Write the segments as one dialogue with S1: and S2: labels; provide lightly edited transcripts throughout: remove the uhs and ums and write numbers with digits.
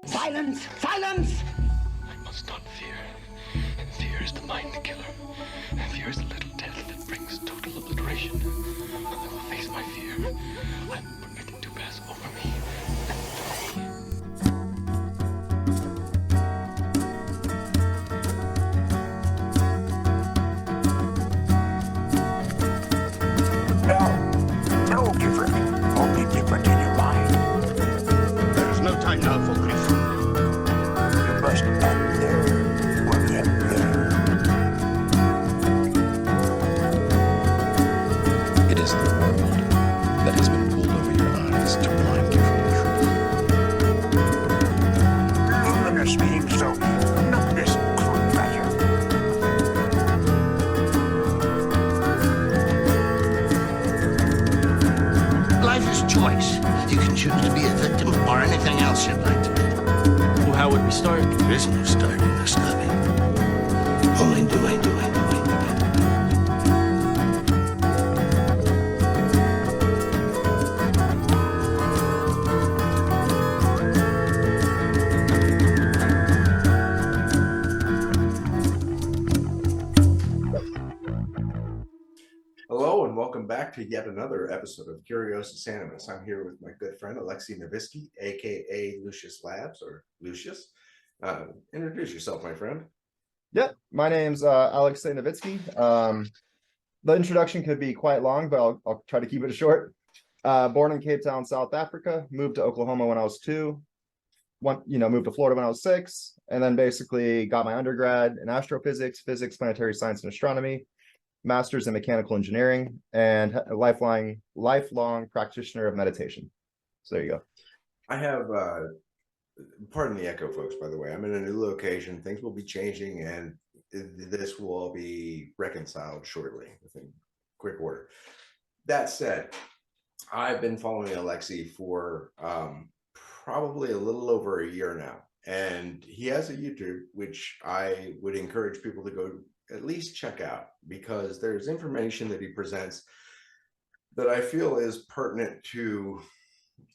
S1: Silence! Silence!
S2: I must not fear. Fear is the mind killer. Fear is the little death that brings total obliteration. I will face my fear. I permit it to pass over me and through me.
S1: No different. Only different in your mind. There is no time now for grief. You must act there or get there.
S3: It is the world that has been pulled over your eyes to blind you from the truth.
S1: Luminous means so not this crude matter. Life is choice. You can choose to be a victim or anything else you'd like to be.
S2: Well, how would we start?
S1: There is no starting or stopping. Only doing.
S4: Hello and welcome back to yet another episode of Curiosus Animus. I'm here with my good friend Alexei Novitzky, aka Lucius Labs or Lucius. Introduce yourself, my friend.
S5: Yeah, my name's Alexei Novitzky. The introduction could be quite long, but I'll try to keep it short. Born in Cape Town, South Africa, moved to Oklahoma when I was 2. Moved to Florida when I was 6, and then basically got my undergrad in astrophysics, physics, planetary science, and astronomy, master's in mechanical engineering, and a lifelong practitioner of meditation. So there you go.
S4: I have, pardon the echo, folks, by the way. I'm in a new location. Things will be changing, and this will all be reconciled shortly within quick order. That said, I've been following Alexei for probably a little over a year now, and he has a YouTube, which I would encourage people to go at least check out, because there's information that he presents that I feel is pertinent to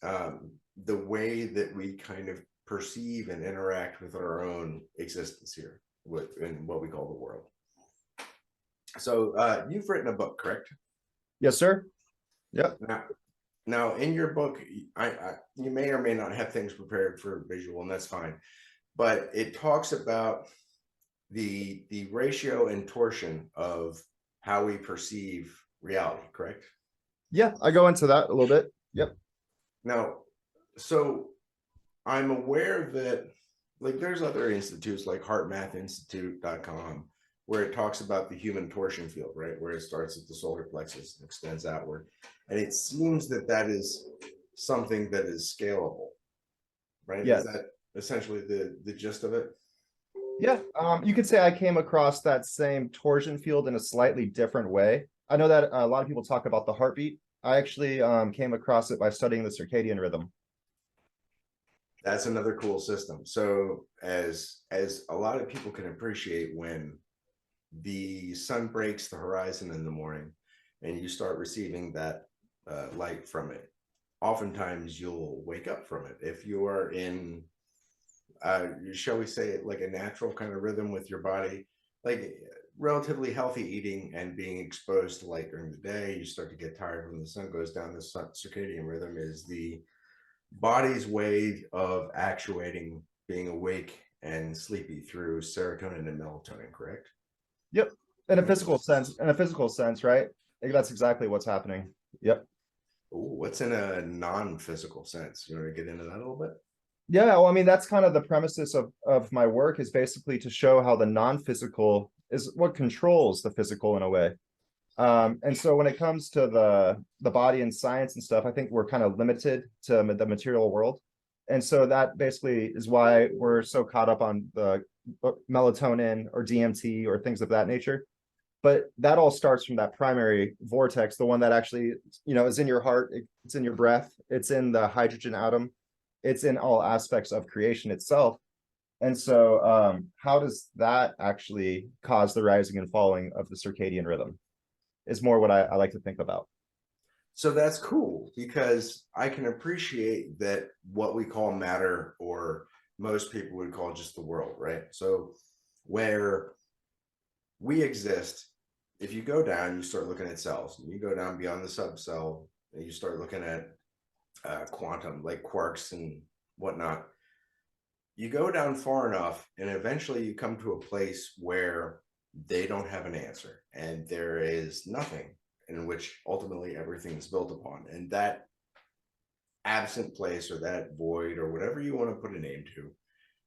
S4: the way that we kind of perceive and interact with our own existence here in what we call the world. So you've written a book, correct?
S5: Yes, sir. Yep.
S4: Now in your book, you may or may not have things prepared for visual, and that's fine, but it talks about the ratio and torsion of how we perceive reality, correct?
S5: Yeah, I go into that a little bit. Yep.
S4: Now, so I'm aware that there's other institutes like heartmathinstitute.com where it talks about the human torsion field, right? Where it starts at the solar plexus and extends outward. And it seems that is something that is scalable, right?
S5: Yes.
S4: Is that essentially the gist of it?
S5: Yeah, you could say I came across that same torsion field in a slightly different way. I know that a lot of people talk about the heartbeat. I actually came across it by studying the circadian rhythm.
S4: That's another cool system. So as a lot of people can appreciate, when the sun breaks the horizon in the morning and you start receiving that light from it, oftentimes you'll wake up from it. If you are in shall we say, like a natural kind of rhythm with your body, like relatively healthy eating and being exposed to light during the day, you start to get tired when the sun goes down. The circadian rhythm is the body's way of actuating being awake and sleepy through serotonin and melatonin, correct?
S5: Yep. In a physical sense, right? That's exactly what's happening. Yep.
S4: Ooh, what's in a non-physical sense? You want to get into that a little bit?
S5: Yeah, well, I mean, that's kind of the premises of my work, is basically to show how the non-physical is what controls the physical in a way. And so when it comes to the body and science and stuff, I think we're kind of limited to the material world. And so that basically is why we're so caught up on the melatonin or DMT or things of that nature. But that all starts from that primary vortex, the one that actually, is in your heart, it's in your breath, it's in the hydrogen atom, it's in all aspects of creation itself. And so how does that actually cause the rising and falling of the circadian rhythm is more what I like to think about.
S4: So that's cool, because I can appreciate that what we call matter or most people would call just the world, right? So where we exist, if you go down, you start looking at cells, and you go down beyond the subcell, and you start looking at quantum, like quarks and whatnot. You go down far enough, and eventually you come to a place where they don't have an answer, and there is nothing in which ultimately everything is built upon. And that absent place, or that void, or whatever you want to put a name to,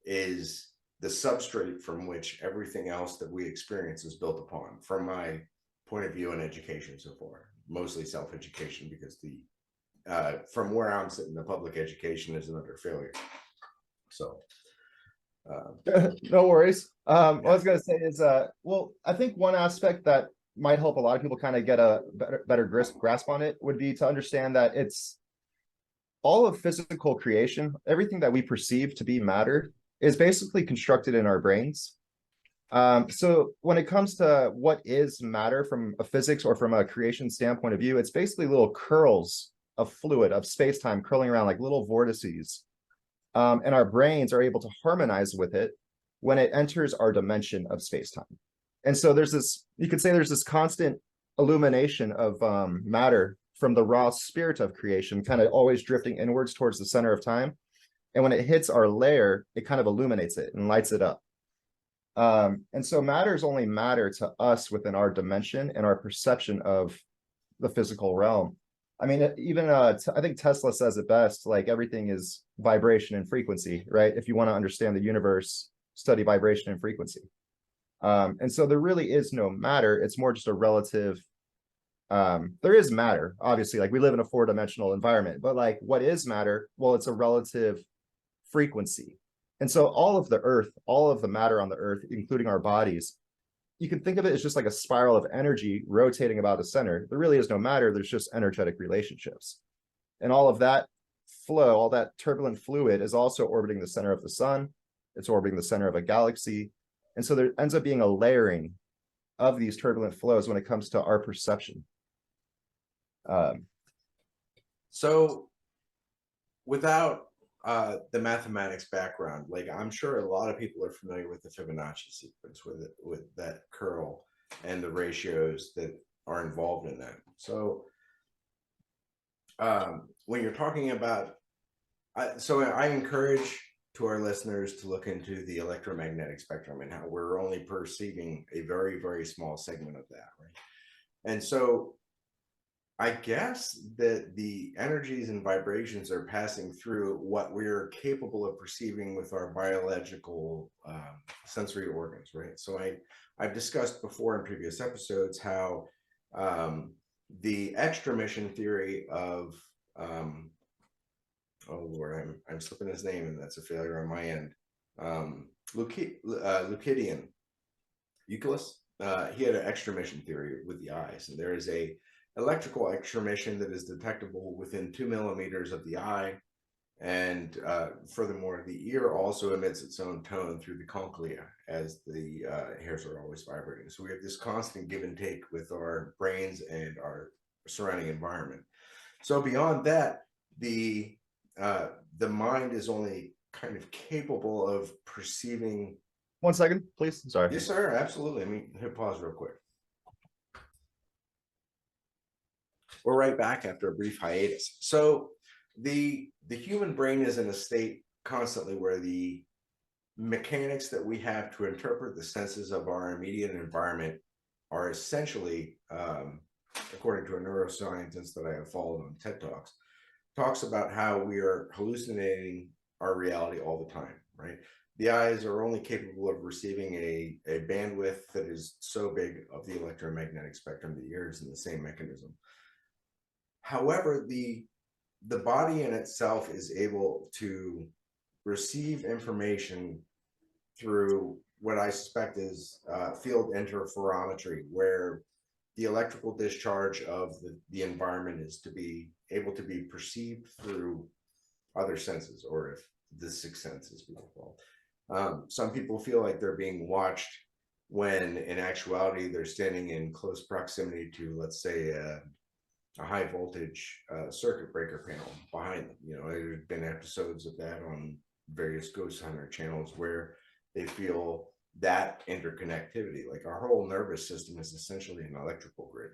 S4: is the substrate from which everything else that we experience is built upon, from my point of view in education so far, mostly self-education, because the from where I'm sitting, the public education is another failure. So
S5: no worries. What I was gonna say is, well, I think one aspect that might help a lot of people kind of get a better grasp on it would be to understand that it's all of physical creation, everything that we perceive to be matter, is basically constructed in our brains. So when it comes to what is matter from a physics or from a creation standpoint of view, it's basically little curls of fluid, of space-time curling around like little vortices. And our brains are able to harmonize with it when it enters our dimension of space-time. And so there's this, you could say there's this constant illumination of matter from the raw spirit of creation, kind of always drifting inwards towards the center of time. And when it hits our layer, it kind of illuminates it and lights it up. And so matter is only matter to us within our dimension and our perception of the physical realm. I mean, even I think Tesla says it best, like everything is vibration and frequency, right? If you want to understand the universe, study vibration and frequency. And so there really is no matter. It's more just a relative, there is matter, obviously, like we live in a 4-dimensional environment, but like what is matter? Well, it's a relative frequency. And so all of the earth, all of the matter on the earth, including our bodies, you can think of it as just like a spiral of energy rotating about the center. There really is no matter, there's just energetic relationships. And all of that flow, all that turbulent fluid is also orbiting the center of the sun. It's orbiting the center of a galaxy. And so there ends up being a layering of these turbulent flows when it comes to our perception.
S4: So without the mathematics background, like I'm sure a lot of people are familiar with the Fibonacci sequence, with that curl and the ratios that are involved in that. So when you're talking about, so I encourage to our listeners to look into the electromagnetic spectrum and how we're only perceiving a very, very small segment of that, right? And so I guess that the energies and vibrations are passing through what we're capable of perceiving with our biological sensory organs, right? So I've discussed before in previous episodes how the extramission theory of, oh Lord, I'm slipping his name, and that's a failure on my end. Euclidean, Euclidus, he had an extramission theory with the eyes, and there is a electrical extramission that is detectable within 2 millimeters of the eye. And furthermore, the ear also emits its own tone through the conchlea as the hairs are always vibrating. So we have this constant give and take with our brains and our surrounding environment. So beyond that, the mind is only kind of capable of perceiving.
S5: 1 second, please. Sorry.
S4: Yes, sir. Absolutely. Let me hit pause real quick. We're right back after a brief hiatus. So the human brain is in a state constantly where the mechanics that we have to interpret the senses of our immediate environment are essentially, according to a neuroscientist that I have followed on TED Talks, talks about how we are hallucinating our reality all the time, right? The eyes are only capable of receiving a bandwidth that is so big of the electromagnetic spectrum. The ear is in the same mechanism. However, the body in itself is able to receive information through what I suspect is field interferometry, where the electrical discharge of the environment is to be able to be perceived through other senses, or if the sixth sense is people call. Some people feel like they're being watched when in actuality they're standing in close proximity to, let's say, a high voltage circuit breaker panel behind them. You know, there's been episodes of that on various ghost hunter channels where they feel that interconnectivity. Like our whole nervous system is essentially an electrical grid.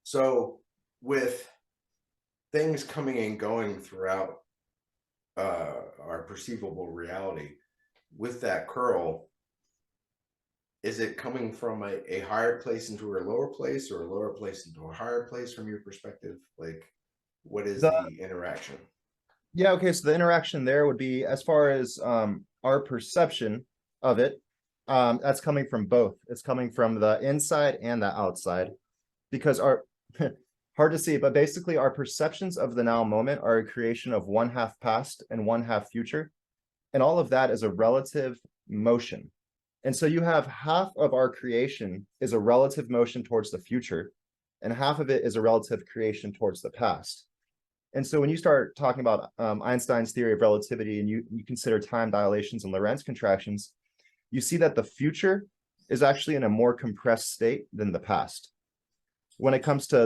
S4: So with things coming and going throughout our perceivable reality, with that curl, is it coming from a higher place into a lower place, or a lower place into a higher place from your perspective? Like, what is
S5: The
S4: the interaction?
S5: Yeah, okay, so the interaction there would be as far as our perception of it, that's coming from both. It's coming from the inside and the outside, because our hard to see, but basically our perceptions of the now moment are a creation of one half past and one half future, and all of that is a relative motion. And so you have half of our creation is a relative motion towards the future, and half of it is a relative creation towards the past. And so when you start talking about Einstein's theory of relativity, and you consider time dilations and Lorentz contractions, you see that the future is actually in a more compressed state than the past. When it comes to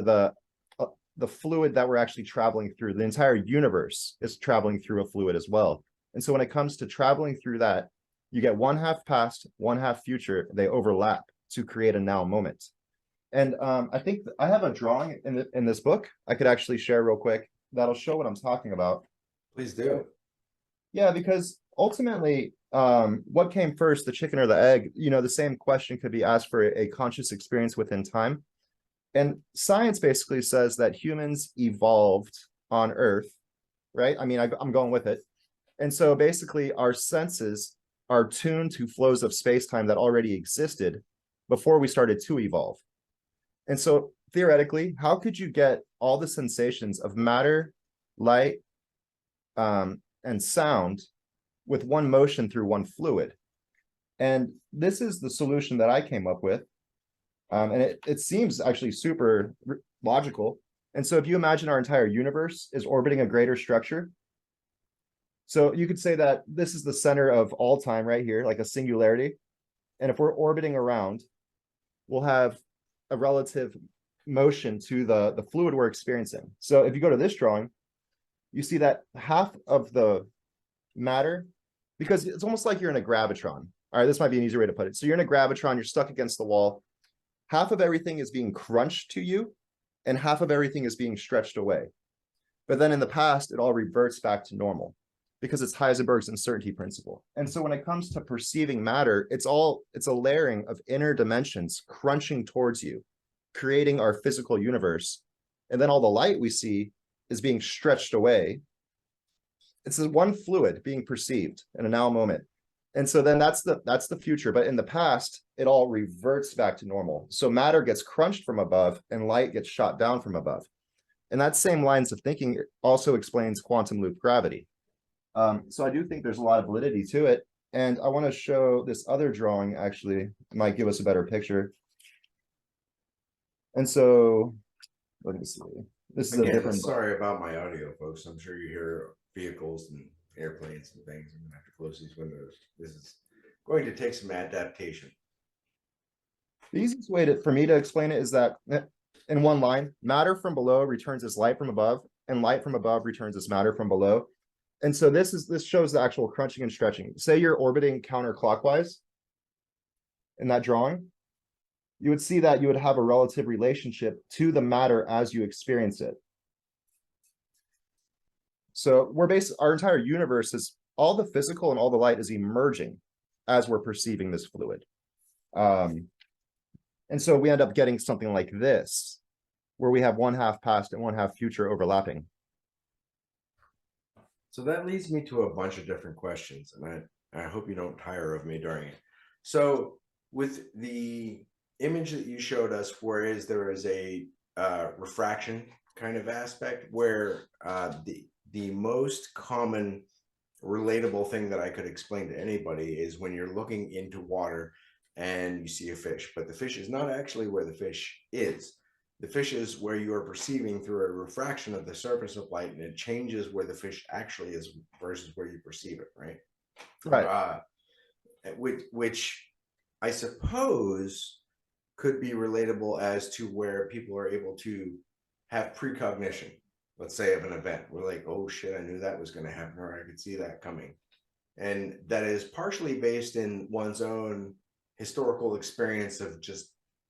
S5: the fluid that we're actually traveling through, the entire universe is traveling through a fluid as well. And so when it comes to traveling through that, you get one half past, one half future, they overlap to create a now moment. And I think I have a drawing in this book I could actually share real quick that'll show what I'm talking about.
S4: Please do.
S5: Yeah, because ultimately, what came first, the chicken or the egg? You know, the same question could be asked for a conscious experience within time. And science basically says that humans evolved on Earth, right? I mean, I'm going with it. And so basically our senses are tuned to flows of space-time that already existed before we started to evolve. And so theoretically, how could you get all the sensations of matter, light, and sound with one motion through one fluid? And this is the solution that I came up with. And it seems actually super logical. And so if you imagine our entire universe is orbiting a greater structure, so you could say that this is the center of all time right here, like a singularity. And if we're orbiting around, we'll have a relative motion to the fluid we're experiencing. So if you go to this drawing, you see that half of the matter, because it's almost like you're in a gravitron. All right, this might be an easier way to put it. So you're in a gravitron, you're stuck against the wall. Half of everything is being crunched to you, and half of everything is being stretched away. But then in the past, it all reverts back to normal, because it's Heisenberg's uncertainty principle. And so when it comes to perceiving matter, it's a layering of inner dimensions crunching towards you, creating our physical universe. And then all the light we see is being stretched away. It's one fluid being perceived in a now moment. And so then that's the future. But in the past, it all reverts back to normal. So matter gets crunched from above and light gets shot down from above. And that same lines of thinking also explains quantum loop gravity. So I do think there's a lot of validity to it. And I want to show this other drawing, actually, might give us a better picture. And so, let me see. This is
S4: Again,
S5: a different.
S4: Sorry about my audio, folks. I'm sure you hear vehicles and airplanes and things. I'm going to have to close these windows. This is going to take some adaptation.
S5: The easiest way for me to explain it is that in one line, matter from below returns as light from above, and light from above returns as matter from below. And so this shows the actual crunching and stretching. Say you're orbiting counterclockwise in that drawing, you would see that you would have a relative relationship to the matter as you experience it. So our entire universe is all the physical and all the light is emerging as we're perceiving this fluid. And so we end up getting something like this, where we have one half past and one half future overlapping.
S4: So that leads me to a bunch of different questions, and I hope you don't tire of me during it. So with the image that you showed us, whereas there is a refraction kind of aspect, where the most common relatable thing that I could explain to anybody is when you're looking into water and you see a fish, but the fish is not actually where the fish is. The fish is where you are perceiving through a refraction of the surface of light, and it changes where the fish actually is versus where you perceive it, right?
S5: Right.
S4: Which I suppose could be relatable as to where people are able to have precognition. let's say, of an event. We're like, oh shit, I knew that was going to happen, or I could see that coming. And that is partially based in one's own historical experience of just,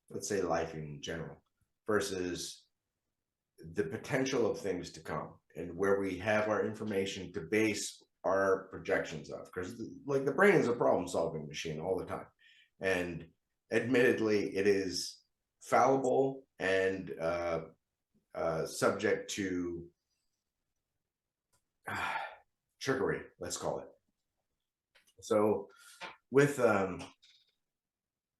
S4: let's say, life in general, versus the potential of things to come, and where we have our information to base our projections of. Because like the brain is a problem solving machine all the time, and admittedly it is fallible and subject to trickery, let's call it. So with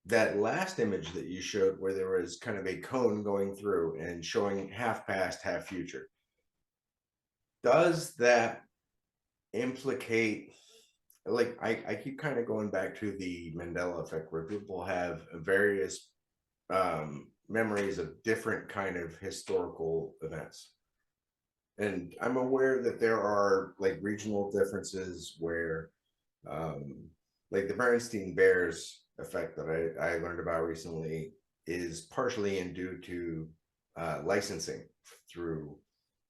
S4: that last image that you showed, where there was kind of a cone going through and showing half past, half future, does that implicate, like, I keep kind of going back to the Mandela effect, where people have various memories of different kind of historical events. And I'm aware that there are like regional differences where like the Bernstein Bears effect that I learned about recently is partially in due to licensing through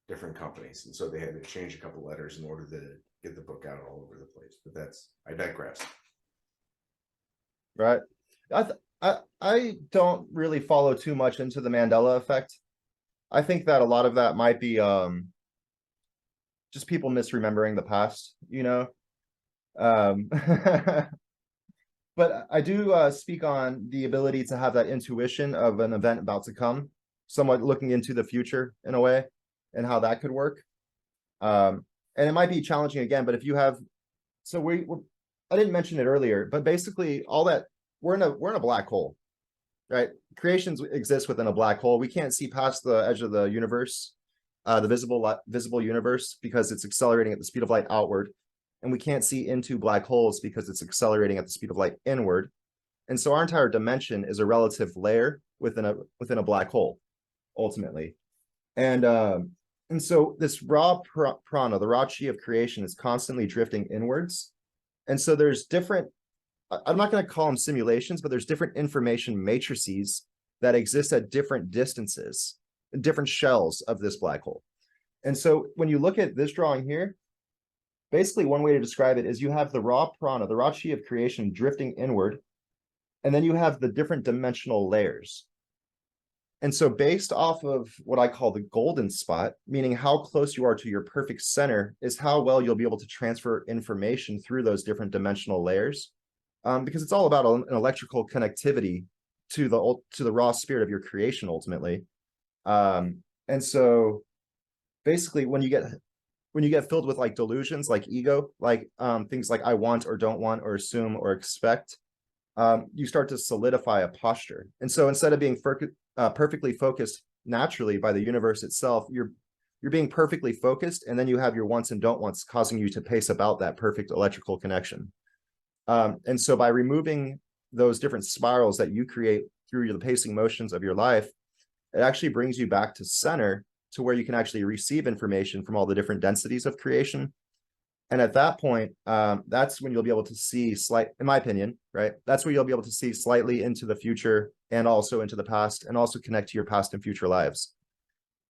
S4: different companies, and so they had to change a couple letters in order to get the book out all over the place. But I digress.
S5: Right. I don't really follow too much into the Mandela effect. I think that a lot of that might be just people misremembering the past, you know. But I do speak on the ability to have that intuition of an event about to come, somewhat looking into the future in a way, and how that could work. And it might be challenging again, but if you have, so I didn't mention it earlier, but basically all that we're in a black hole, right? Creations exist within a black hole. We can't see past the edge of the universe, the visible universe, because it's accelerating at the speed of light outward. And we can't see into black holes because it's accelerating at the speed of light inward. And so our entire dimension is a relative layer within a black hole, ultimately. And so this raw prana, the raw chi of creation, is constantly drifting inwards. And so there's different, I'm not going to call them simulations, but there's different information matrices that exist at different distances, different shells of this black hole. And so when you look at this drawing here, basically one way to describe it is you have the raw prana, the raw chi of creation, drifting inward, and then you have the different dimensional layers. And so based off of what I call the golden spot, meaning how close you are to your perfect center, is how well you'll be able to transfer information through those different dimensional layers. Because it's all about an electrical connectivity to the raw spirit of your creation, ultimately. And so basically when you get filled with like delusions, like ego, like things like I want or don't want or assume or expect, you start to solidify a posture. And so instead of being perfectly focused naturally by the universe itself, you're being perfectly focused, and then you have your wants and don't wants causing you to pace about that perfect electrical connection. And so by removing those different spirals that you create through the pacing motions of your life, it actually brings you back to center, to where you can actually receive information from all the different densities of creation. And at that point, that's when you'll be able to see in my opinion, right? That's where you'll be able to see slightly into the future and also into the past, and also connect to your past and future lives.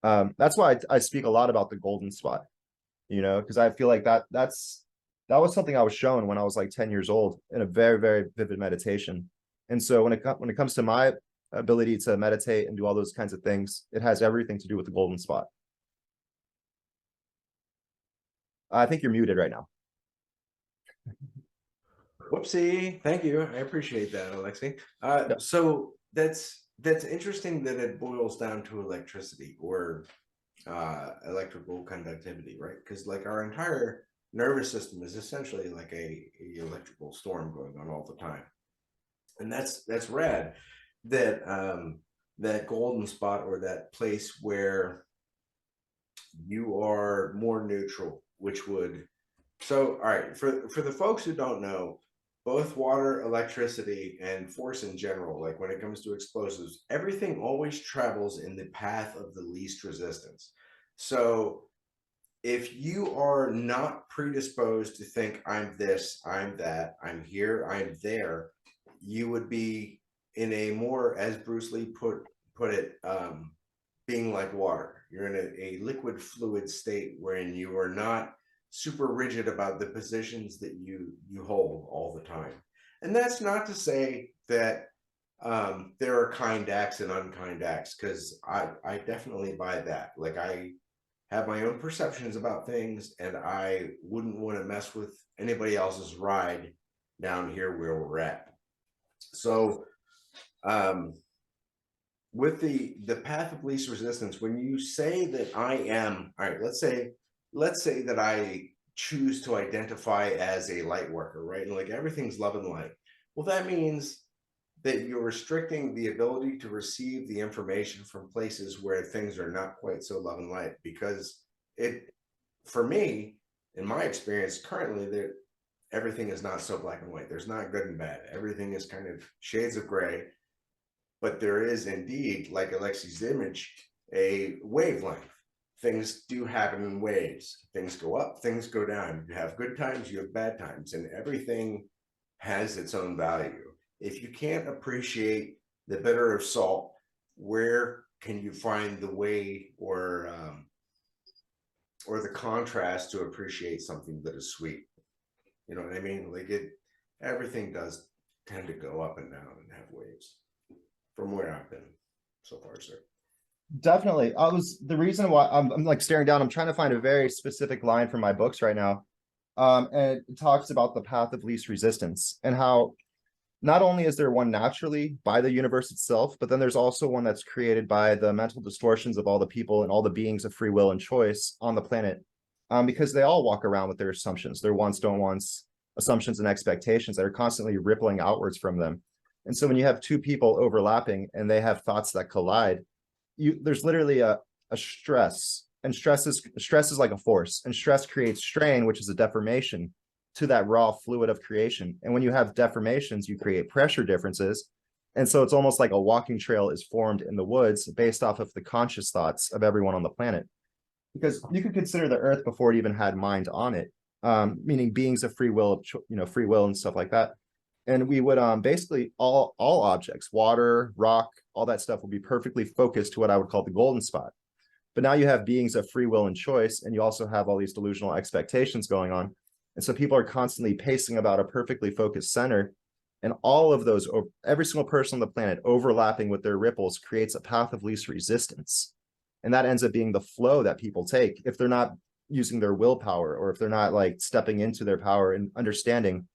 S5: That's why I speak a lot about the golden spot, because I feel like that was something I was shown when I was like 10 years old in a very, very vivid meditation. And so when it comes to my ability to meditate and do all those kinds of things, it has everything to do with the golden spot. I think you're muted right now.
S4: Whoopsie. Thank you. I appreciate that, Alexei.
S5: Yeah.
S4: So that's interesting that it boils down to electricity or electrical conductivity, right? Because like our entire nervous system is essentially like a electrical storm going on all the time. And that's rad that that golden spot, or that place where you are more neutral, which would, so all right, for the folks who don't know, both water, electricity, and force in general, like when it comes to explosives, everything always travels in the path of the least resistance. So if you are not predisposed to think I'm this, I'm that, I'm here, I'm there, you would be in a more, as Bruce Lee put it, being like water. You're in a liquid fluid state wherein you are not super rigid about the positions that you hold all the time. And that's not to say that there are kind acts and unkind acts, because I definitely buy that. Like, I have my own perceptions about things, and I wouldn't want to mess with anybody else's ride down here where we're at. So with the path of least resistance, when you say that I am, all right, let's say that I choose to identify as a light worker, right? And like, everything's love and light. Well, that means that you're restricting the ability to receive the information from places where things are not quite so love and light, because for me, in my experience currently, there everything is not so black and white. There's not good and bad. Everything is kind of shades of gray, but there is indeed, like Alexei's image, a wavelength. Things do happen in waves. Things go up, things go down. You have good times, you have bad times, and everything has its own value. If you can't appreciate the bitter of salt, where can you find the way or the contrast to appreciate something that is sweet? You know what I mean? Like, everything does tend to go up and down and have waves, from where I've been so far, sir.
S5: Definitely. The reason why I'm like staring down, I'm trying to find a very specific line from my books right now. And it talks about the path of least resistance, and how not only is there one naturally by the universe itself, but then there's also one that's created by the mental distortions of all the people and all the beings of free will and choice on the planet. Because they all walk around with their assumptions, their wants, don't wants, assumptions and expectations that are constantly rippling outwards from them. And so when you have two people overlapping and they have thoughts that collide, there's literally a stress, and stress is like a force, and stress creates strain, which is a deformation to that raw fluid of creation. And when you have deformations, you create pressure differences. And so it's almost like a walking trail is formed in the woods based off of the conscious thoughts of everyone on the planet. Because you could consider the earth before it even had mind on it, meaning beings of free will, free will and stuff like that. And we would basically all objects, water, rock, all that stuff would be perfectly focused to what I would call the golden spot. But now you have beings of free will and choice, and you also have all these delusional expectations going on. And so people are constantly pacing about a perfectly focused center, and all of those, every single person on the planet overlapping with their ripples creates a path of least resistance. And that ends up being the flow that people take if they're not using their willpower, or if they're not like stepping into their power and understanding,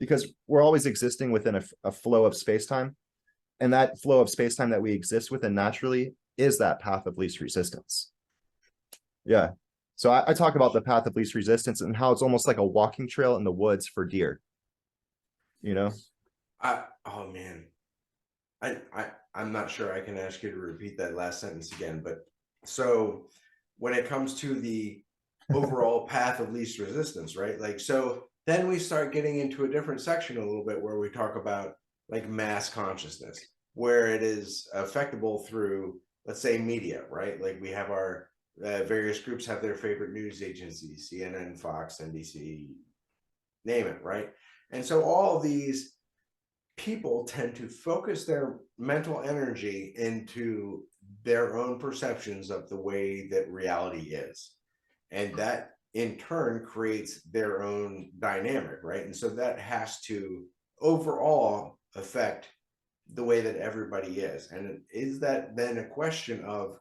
S5: because we're always existing within a flow of space-time. And that flow of space-time that we exist within naturally is that path of least resistance. Yeah. So I talk about the path of least resistance and how it's almost like a walking trail in the woods for deer.
S4: Oh man, I'm not sure I can ask you to repeat that last sentence again, but so when it comes to the overall path of least resistance, right? Like, so then we start getting into a different section a little bit where we talk about like mass consciousness, where it is affectable through, let's say, media, right? Like, we have our various groups have their favorite news agencies, CNN, Fox, NBC, name it, right? And so all of these people tend to focus their mental energy into their own perceptions of the way that reality is. And that in turn creates their own dynamic, right? And so that has to overall affect the way that everybody is. And is that then a question of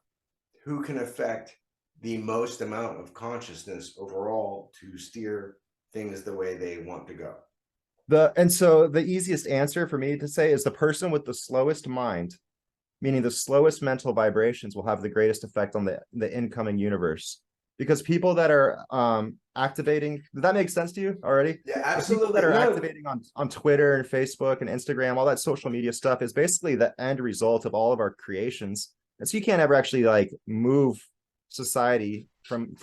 S4: who can affect the most amount of consciousness overall to steer things the way they want to go?
S5: And so the easiest answer for me to say is the person with the slowest mind, meaning the slowest mental vibrations, will have the greatest effect on the incoming universe. Because people that are activating, does that make sense to you already?
S4: Yeah,
S5: absolutely. People that are activating on Twitter and Facebook and Instagram, all that social media stuff is basically the end result of all of our creations. And so you can't ever actually like move society from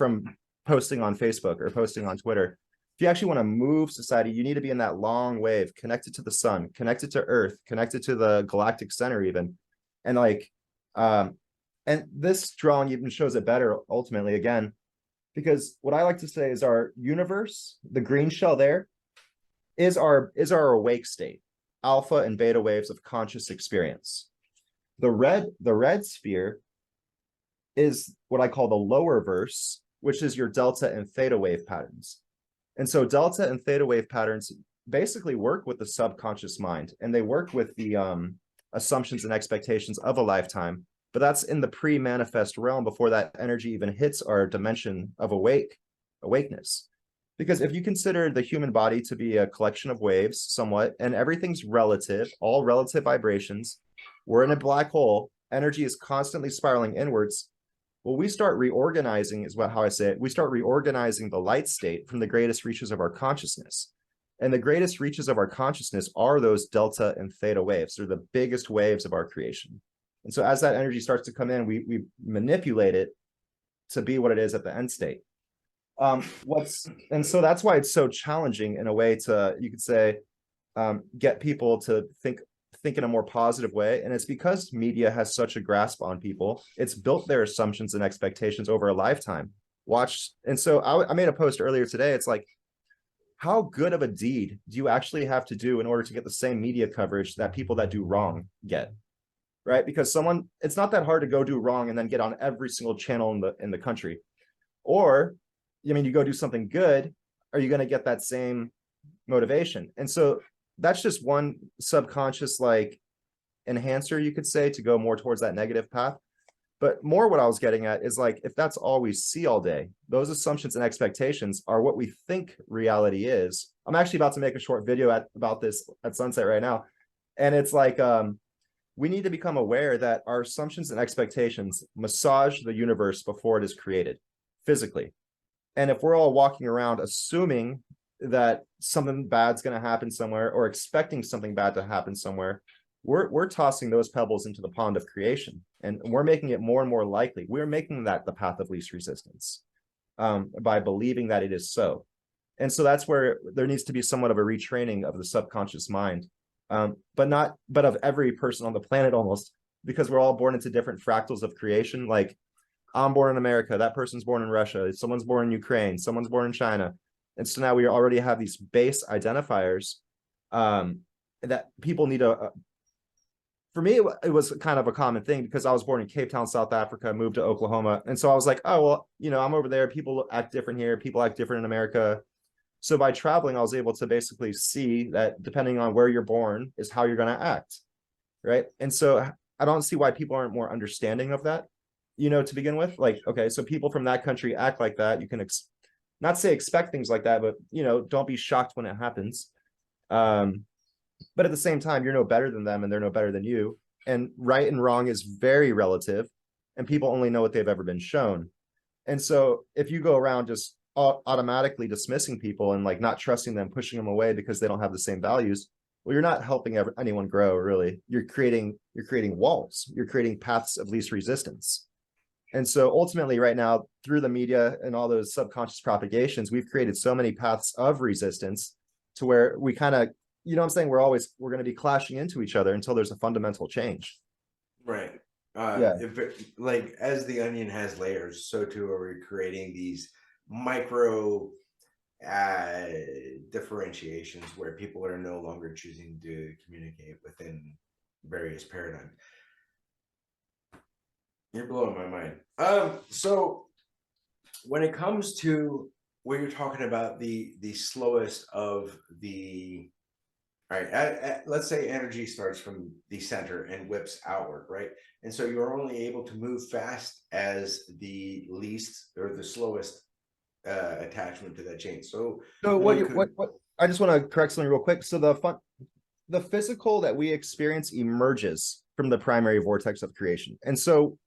S5: posting on Facebook or posting on Twitter. If you actually want to move society, you need to be in that long wave, connected to the sun, connected to Earth, connected to the galactic center even. And like, and this drawing even shows it better ultimately, again, because what I like to say is our universe, the green shell there, is our awake state, alpha and beta waves of conscious experience. The red sphere is what I call the lower verse, which is your delta and theta wave patterns. And so delta and theta wave patterns basically work with the subconscious mind, and they work with the assumptions and expectations of a lifetime, but that's in the pre-manifest realm before that energy even hits our dimension of awakeness. Because if you consider the human body to be a collection of waves somewhat, and everything's relative, all relative vibrations, we're in a black hole, energy is constantly spiraling inwards. Well, we start reorganizing, is how I say it. We start reorganizing the light state from the greatest reaches of our consciousness. And the greatest reaches of our consciousness are those delta and theta waves. They're the biggest waves of our creation. And so as that energy starts to come in, we manipulate it to be what it is at the end state. And so that's why it's so challenging in a way to, you could say, get people to think in a more positive way. And it's because media has such a grasp on people. It's built their assumptions and expectations over a lifetime. And so I made a post earlier today. It's like, how good of a deed do you actually have to do in order to get the same media coverage that people that do wrong get? Right? Because it's not that hard to go do wrong and then get on every single channel in the country. Or, I mean, you go do something good, are you going to get that same motivation? And so that's just one subconscious like enhancer, you could say, to go more towards that negative path. But more what I was getting at is like, if that's all we see all day, those assumptions and expectations are what we think reality is. I'm actually about to make a short video about this at sunset right now. And it's like, we need to become aware that our assumptions and expectations massage the universe before it is created physically. And if we're all walking around assuming that something bad's going to happen somewhere or expecting something bad to happen somewhere, we're tossing those pebbles into the pond of creation, and we're making it more and more likely. We're making that the path of least resistance by believing that it is so. And so that's where there needs to be somewhat of a retraining of the subconscious mind, but of every person on the planet almost, because we're all born into different fractals of creation. Like, I'm born in America, that person's born in Russia, someone's born in Ukraine, someone's born in China. And so now we already have these base identifiers that people need to, for me, it was kind of a common thing because I was born in Cape Town, South Africa, moved to Oklahoma. And so I was like, oh, well, I'm over there. People act different here. People act different in America. So by traveling, I was able to basically see that depending on where you're born is how you're going to act. Right. And so I don't see why people aren't more understanding of that, to begin with. Like, okay, so people from that country act like that. You can not say expect things like that, but, don't be shocked when it happens. But at the same time, you're no better than them and they're no better than you. And right and wrong is very relative, and people only know what they've ever been shown. And so if you go around just automatically dismissing people and like not trusting them, pushing them away because they don't have the same values, well, you're not helping anyone grow, really. You're creating walls. You're creating paths of least resistance. And so ultimately right now, through the media and all those subconscious propagations, we've created so many paths of resistance to where we kind of, what I'm saying? We're going to be clashing into each other until there's a fundamental change.
S4: Right.
S5: Yeah.
S4: Like as the onion has layers, so too are we creating these micro differentiations where people are no longer choosing to communicate within various paradigms. You're blowing my mind. So when it comes to what you're talking about, the slowest of the, all right, let's say energy starts from the center and whips outward, right? And so you're only able to move fast as the least or the slowest attachment to that chain. So
S5: what I just want to correct something real quick. So the physical that we experience emerges from the primary vortex of creation. And so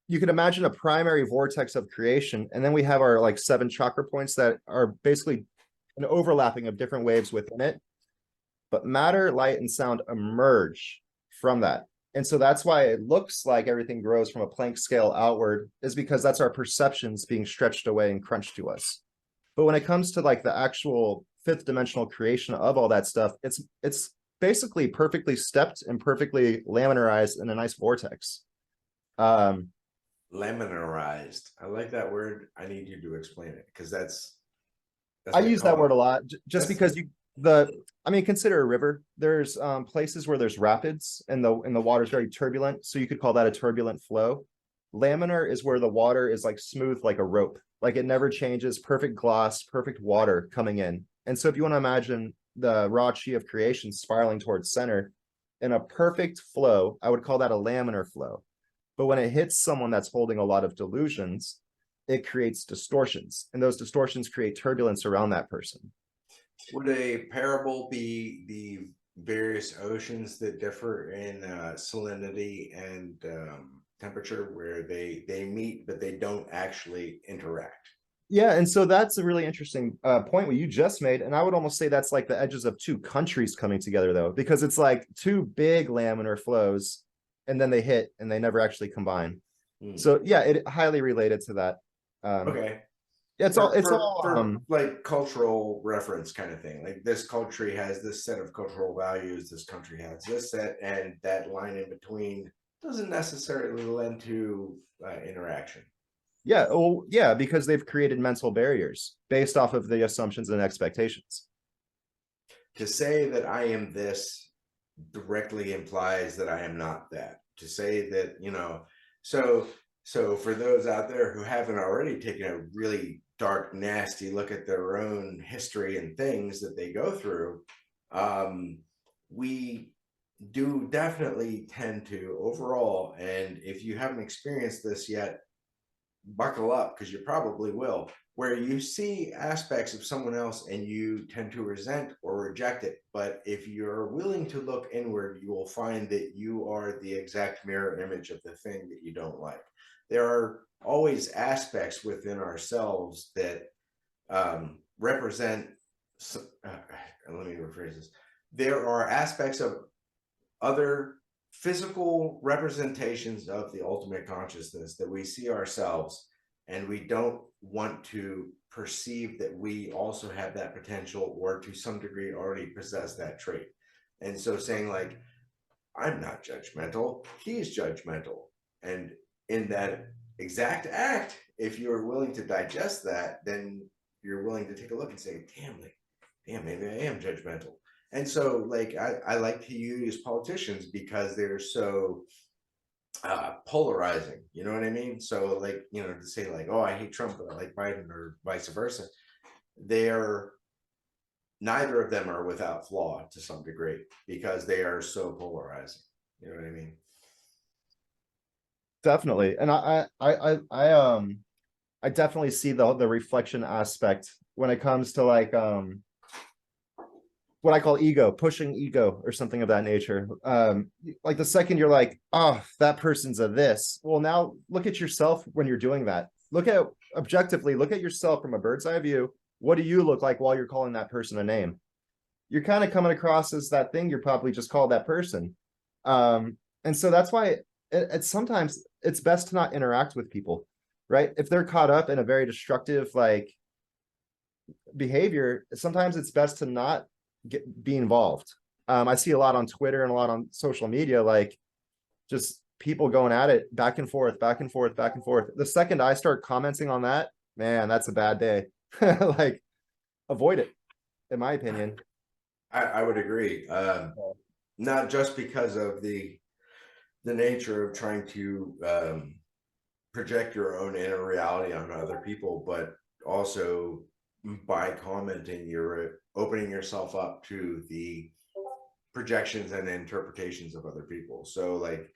S5: you can imagine a primary vortex of creation, and then we have our like 7 chakra points that are basically an overlapping of different waves within it. But matter, light, and sound emerge from that. And so that's why it looks like everything grows from a Planck scale outward, is because that's our perceptions being stretched away and crunched to us. But when it comes to like the actual 5th dimensional creation of all that stuff, it's basically perfectly stepped and perfectly laminarized in a nice vortex.
S4: Laminarized. I like that word. I need you to explain it because that's
S5: I use that word a lot just because consider a river. There's places where there's rapids and the water is very turbulent. So you could call that a turbulent flow. Laminar is where the water is like smooth like a rope, like it never changes, perfect gloss, perfect water coming in. And so if you want to imagine the raw chi of creation spiraling towards center in a perfect flow, I would call that a laminar flow. But when it hits someone that's holding a lot of delusions, it creates distortions, and those distortions create turbulence around that person.
S4: Would a parable be the various oceans that differ in salinity and temperature, where they meet but they don't actually interact?
S5: Yeah, and so that's a really interesting point what you just made, and I would almost say that's like the edges of two countries coming together, though, because it's like two big laminar flows, and then they hit and they never actually combine. So yeah, it highly related to that.
S4: Okay.
S5: Yeah, it's all
S4: For like cultural reference kind of thing. Like this country has this set of cultural values, this country has this set, and that line in between doesn't necessarily lend to interaction.
S5: yeah, well, yeah, because they've created mental barriers based off of the assumptions and expectations.
S4: To say that I am this directly implies that I am not that. To say that, so for those out there who haven't already taken a really dark, nasty look at their own history and things that they go through, we do definitely tend to overall, and if you haven't experienced this yet, buckle up, because you probably will, where you see aspects of someone else and you tend to resent or reject it. But if you're willing to look inward, you will find that you are the exact mirror image of the thing that you don't like. There are always aspects within ourselves that represent, let me rephrase this. There are aspects of other physical representations of the ultimate consciousness that we see ourselves, and we don't want to perceive that we also have that potential, or to some degree already possess that trait. And so saying like, I'm not judgmental, he's judgmental. And in that exact act, if you're willing to digest that, then you're willing to take a look and say, damn, maybe I am judgmental. And so like I like to use politicians because they're so polarizing, you know what I mean? So like, to say like, oh, I hate Trump but I like Biden, or vice versa, they're neither of them are without flaw to some degree, because they are so polarizing, you know what I mean?
S5: Definitely. And I definitely see the reflection aspect when it comes to like what I call ego, pushing ego or something of that nature. Like the second you're like, oh, that person's a this. Well, now look at yourself when you're doing that. Look at objectively, look at yourself from a bird's eye view. What do you look like while you're calling that person a name? You're kind of coming across as that thing you're probably just called that person. And so that's why it's sometimes it's best to not interact with people, right? If they're caught up in a very destructive like behavior, sometimes it's best to not be involved. I see a lot on Twitter and a lot on social media, like just people going at it back and forth, back and forth, back and forth. The second I start commenting on that, man, that's a bad day. Like, avoid it, in my opinion.
S4: I would agree. Not just because of the nature of trying to project your own inner reality on other people, but also by commenting, you're opening yourself up to the projections and interpretations of other people. So like,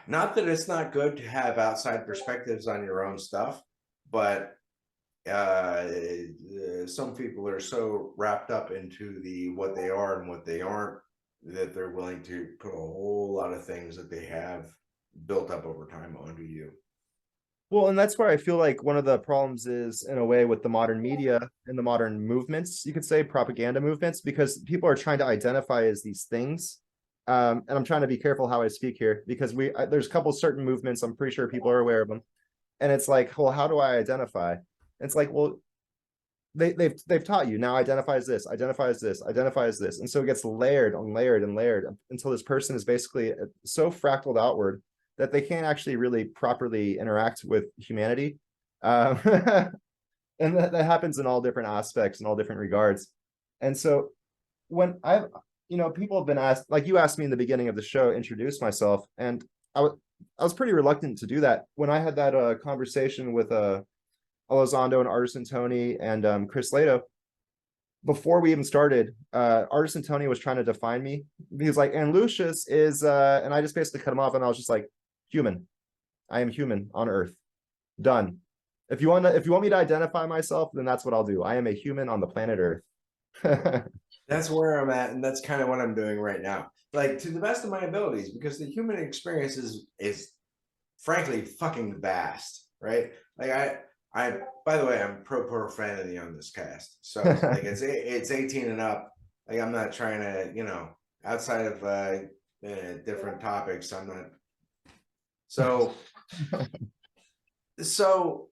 S4: not that it's not good to have outside perspectives on your own stuff, but some people are so wrapped up into the what they are and what they aren't, that they're willing to put a whole lot of things that they have built up over time onto you.
S5: Well, and that's where I feel like one of the problems is, in a way, with the modern media and the modern movements, you could say propaganda movements, because people are trying to identify as these things. And I'm trying to be careful how I speak here, because there's a couple certain movements, I'm pretty sure people are aware of them. And it's like, well, how do I identify? And it's like, well, they've taught you, now identify as this, identify as this, identify as this. And so it gets layered and layered and layered until this person is basically so fractaled outward that they can't actually really properly interact with humanity. And that happens in all different aspects and all different regards. And so when people have been asked, like you asked me in the beginning of the show, introduce myself. And I was pretty reluctant to do that when I had that conversation with Elizondo and Artisan Tony and Chris Lato. Before we even started, Artisan Tony was trying to define me. He was like, and Lucius is and I just basically cut him off, and I was just like, human. I am human on Earth. Done. If you want me to identify myself, then that's what I'll do. I am a human on the planet Earth.
S4: That's where I'm at, and that's kind of what I'm doing right now. Like, to the best of my abilities, because the human experience is frankly fucking vast, right? Like I by the way, I'm pro profanity on this cast. So like it's 18 and up. Like I'm not trying to, outside of different topics, I'm not. So so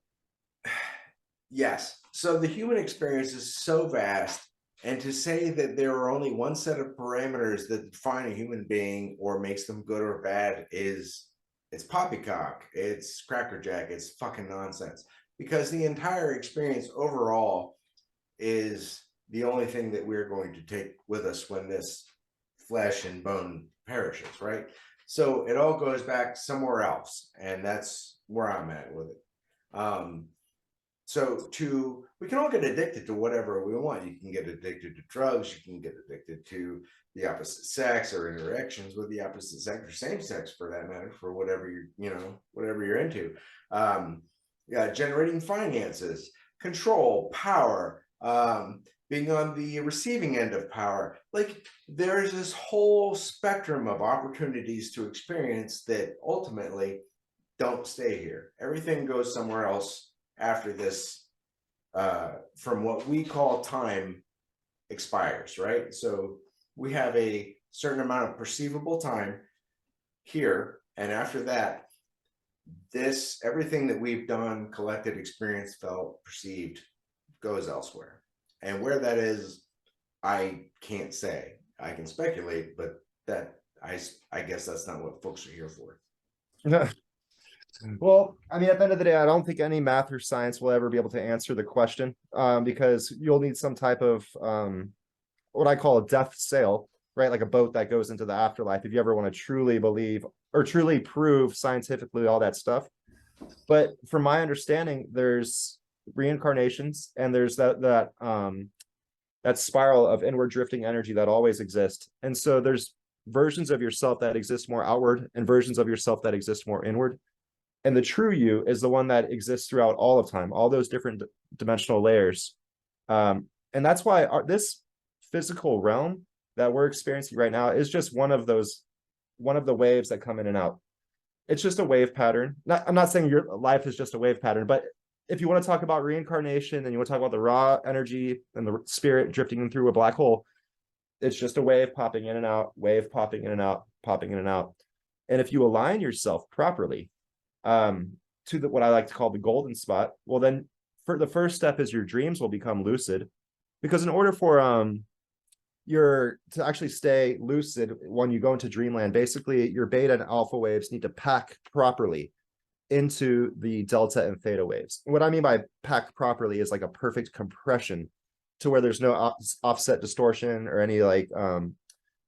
S4: yes. So the human experience is so vast. And to say that there are only one set of parameters that define a human being or makes them good or bad it's poppycock, it's crackerjack, it's fucking nonsense. Because the entire experience overall is the only thing that we're going to take with us when this flesh and bone perishes, right? So it all goes back somewhere else, and that's where I'm at with it. So we can all get addicted to whatever we want. You can get addicted to drugs, you can get addicted to the opposite sex or interactions with the opposite sex or same sex for that matter, for whatever whatever you're into. Yeah, generating finances, control, power, being on the receiving end of power. Like there's this whole spectrum of opportunities to experience that ultimately don't stay here. Everything goes somewhere else after this, from what we call time expires, right? So we have a certain amount of perceivable time here, and after that, everything that we've done, collected, experienced, felt, perceived, goes elsewhere. And where that is, I can't say. I can speculate, but that I guess that's not what folks are here for.
S5: Well, I mean, at the end of the day, I don't think any math or science will ever be able to answer the question, because you'll need some type of what I call a death sail, right? Like a boat that goes into the afterlife if you ever want to truly believe or truly prove scientifically all that stuff. But from my understanding, there's reincarnations, and there's that spiral of inward drifting energy that always exists. And so there's versions of yourself that exist more outward and versions of yourself that exist more inward. And the true you is the one that exists throughout all of time, all those different dimensional layers. And that's why this physical realm that we're experiencing right now is just one of the waves that come in and out. It's just a wave pattern. I'm not saying your life is just a wave pattern, but if you want to talk about reincarnation and you want to talk about the raw energy and the spirit drifting in through a black hole, it's just a wave popping in and out, wave popping in and out, popping in and out. And if you align yourself properly, to what I like to call the golden spot, well, then for the first step is your dreams will become lucid, because in order for to actually stay lucid when you go into dreamland, basically your beta and alpha waves need to pack properly into the delta and theta waves. What I mean by pack properly is like a perfect compression to where there's no offset distortion or any like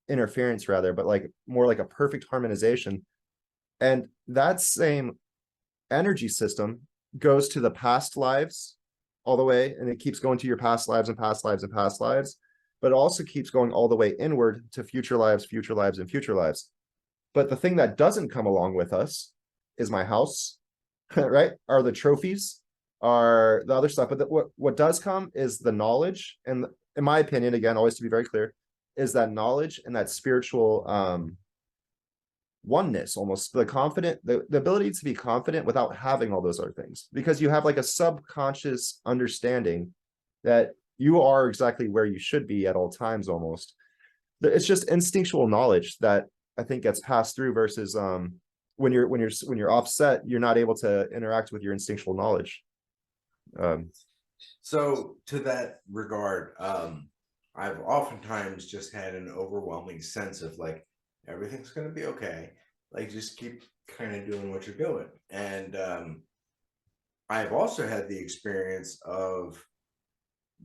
S5: interference rather, but like more like a perfect harmonization. And that same energy system goes to the past lives all the way, and it keeps going to your past lives and past lives and past lives, but it also keeps going all the way inward to future lives, future lives, and future lives. But the thing that doesn't come along with us is my house, right? Are the trophies, are the other stuff. But what does come is the knowledge. And in my opinion, again, always to be very clear, is that knowledge and that spiritual oneness, almost the ability to be confident without having all those other things, because you have like a subconscious understanding that you are exactly where you should be at all times. Almost, it's just instinctual knowledge that I think gets passed through, versus when you're offset, you're not able to interact with your instinctual knowledge.
S4: So to that regard, I've oftentimes just had an overwhelming sense of like, everything's going to be okay. Like, just keep kind of doing what you're doing. And I've also had the experience of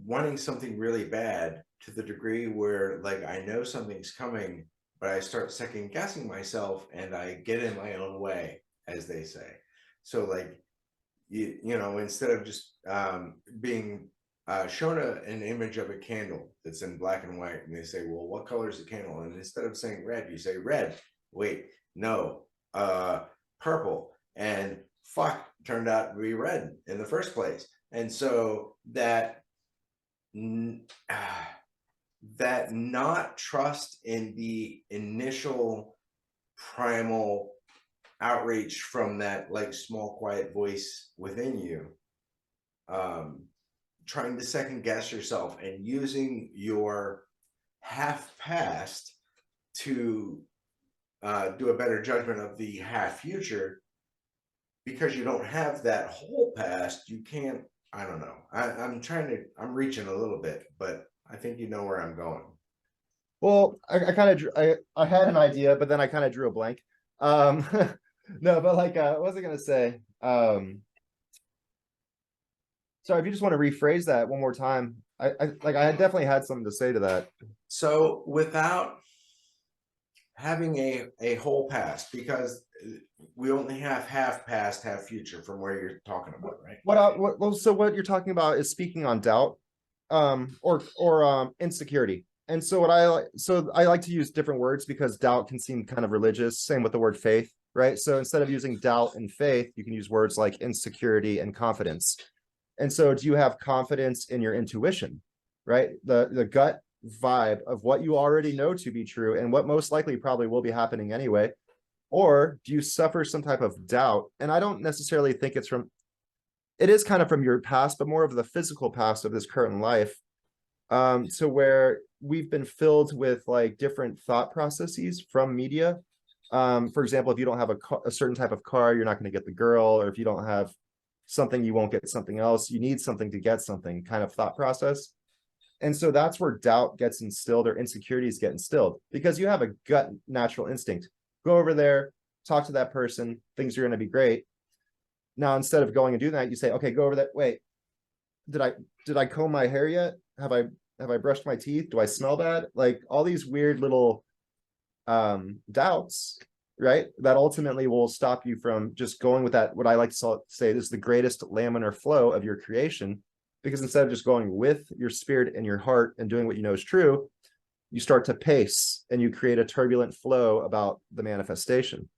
S4: wanting something really bad to the degree where like I know something's coming, but I start second guessing myself and I get in my own way, as they say. So like, you know, instead of just being shown an image of a candle that's in black and white, and they say, well, what color is the candle? And instead of saying red, you say red. Wait, no, purple. And fuck, turned out to be red in the first place. And so that that not trust in the initial primal outreach from that like small quiet voice within you, trying to second guess yourself and using your half past to do a better judgment of the half future, because you don't have that whole past. You can't, I don't know, I'm reaching a little bit, but I think you know where I'm going.
S5: Well, I kind of I had an idea, but then I kind of drew a blank. No, but like what was I gonna say? Sorry, if you just want to rephrase that one more time. I definitely had something to say to that.
S4: So without having a whole past, because we only have half past, half future from where you're talking about, right?
S5: So what you're talking about is speaking on doubt, or insecurity. And so I like to use different words because doubt can seem kind of religious. Same with the word faith, right? So instead of using doubt and faith, you can use words like insecurity and confidence. And so do you have confidence in your intuition, right? The gut vibe of what you already know to be true and what most likely probably will be happening anyway? Or do you suffer some type of doubt? And I don't necessarily think it is kind of from your past, but more of the physical past of this current life, to where we've been filled with like different thought processes from media. For example, if you don't have a certain type of car, you're not going to get the girl, or if you don't have something, you won't get something else. You need something to get something kind of thought process. And so that's where doubt gets instilled, or insecurities get instilled, because you have a gut natural instinct. Go over there, talk to that person, things are going to be great. Now, instead of going and doing that, you say, okay, go over that. Wait, did I comb my hair yet? Have I brushed my teeth? Do I smell bad? Like all these weird little doubts, right? That ultimately will stop you from just going with that, what I like to say is the greatest laminar flow of your creation. Because instead of just going with your spirit and your heart and doing what you know is true, you start to pace and you create a turbulent flow about the manifestation.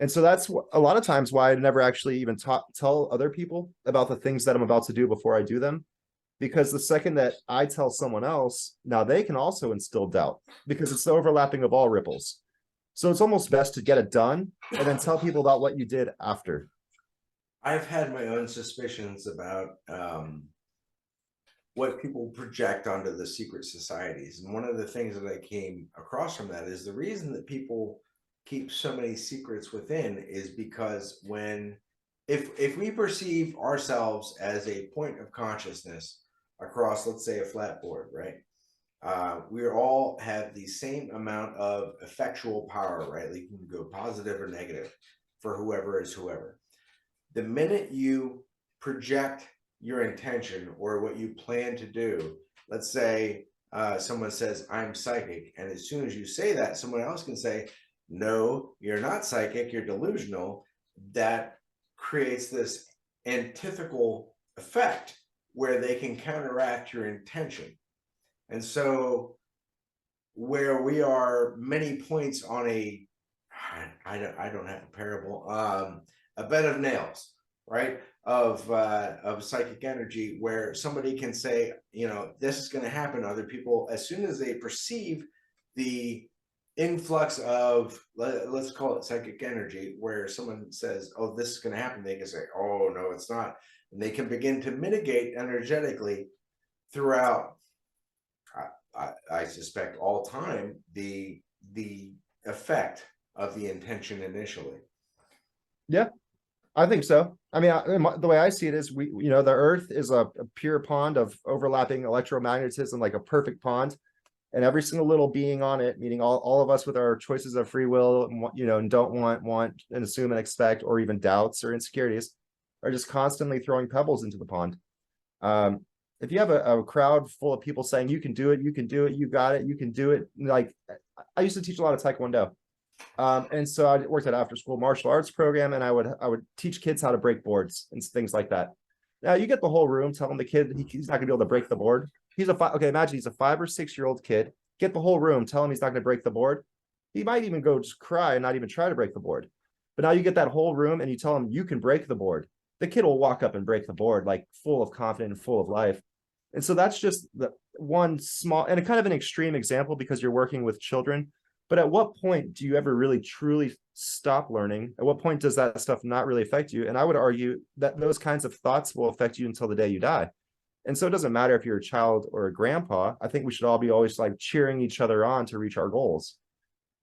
S5: And so that's a lot of times why I never actually even tell other people about the things that I'm about to do before I do them. Because the second that I tell someone else, now they can also instill doubt, because it's the overlapping of all ripples. So it's almost best to get it done and then tell people about what you did after.
S4: I've had my own suspicions about what people project onto the secret societies. And one of the things that I came across from that is the reason that people keep so many secrets within is because if we perceive ourselves as a point of consciousness across, let's say, a flat board, right? We all have the same amount of effectual power, right? Like you can go positive or negative for whoever is whoever. The minute you project your intention or what you plan to do, let's say someone says, I'm psychic. And as soon as you say that, someone else can say, no, you're not psychic, you're delusional. That creates this antithetical effect where they can counteract your intention. And so where we are many points on I don't have a parable, a bed of nails, right? Of psychic energy, where somebody can say, you know, this is going to happen. Other people, as soon as they perceive the influx of, let's call it psychic energy, where someone says, oh, this is going to happen, they can say, oh, no, it's not. And they can begin to mitigate energetically throughout, I suspect, all time, the effect of the intention initially.
S5: Yeah, I think so. I mean, the way I see it is the earth is a pure pond of overlapping electromagnetism, like a perfect pond. And every single little being on it, meaning all of us with our choices of free will, and don't want and assume and expect, or even doubts or insecurities, are just constantly throwing pebbles into the pond. if you have a crowd full of people saying you can do it, you can do it, you got it, you can do it. Like I used to teach a lot of Taekwondo. And so I worked at after school martial arts program, and I would teach kids how to break boards and things like that. Now you get the whole room telling the kid he's not gonna be able to break the board. Okay, imagine he's a 5 or 6 year old kid. Get the whole room, tell him he's not gonna break the board. He might even go just cry and not even try to break the board. But now you get that whole room and you tell him you can break the board. The kid will walk up and break the board, like full of confidence and full of life. And so that's just the one small and a kind of an extreme example because you're working with children. But at what point do you ever really truly stop learning? At what point does that stuff not really affect you? And I would argue that those kinds of thoughts will affect you until the day you die. And so it doesn't matter if you're a child or a grandpa. I think we should all be always like cheering each other on to reach our goals,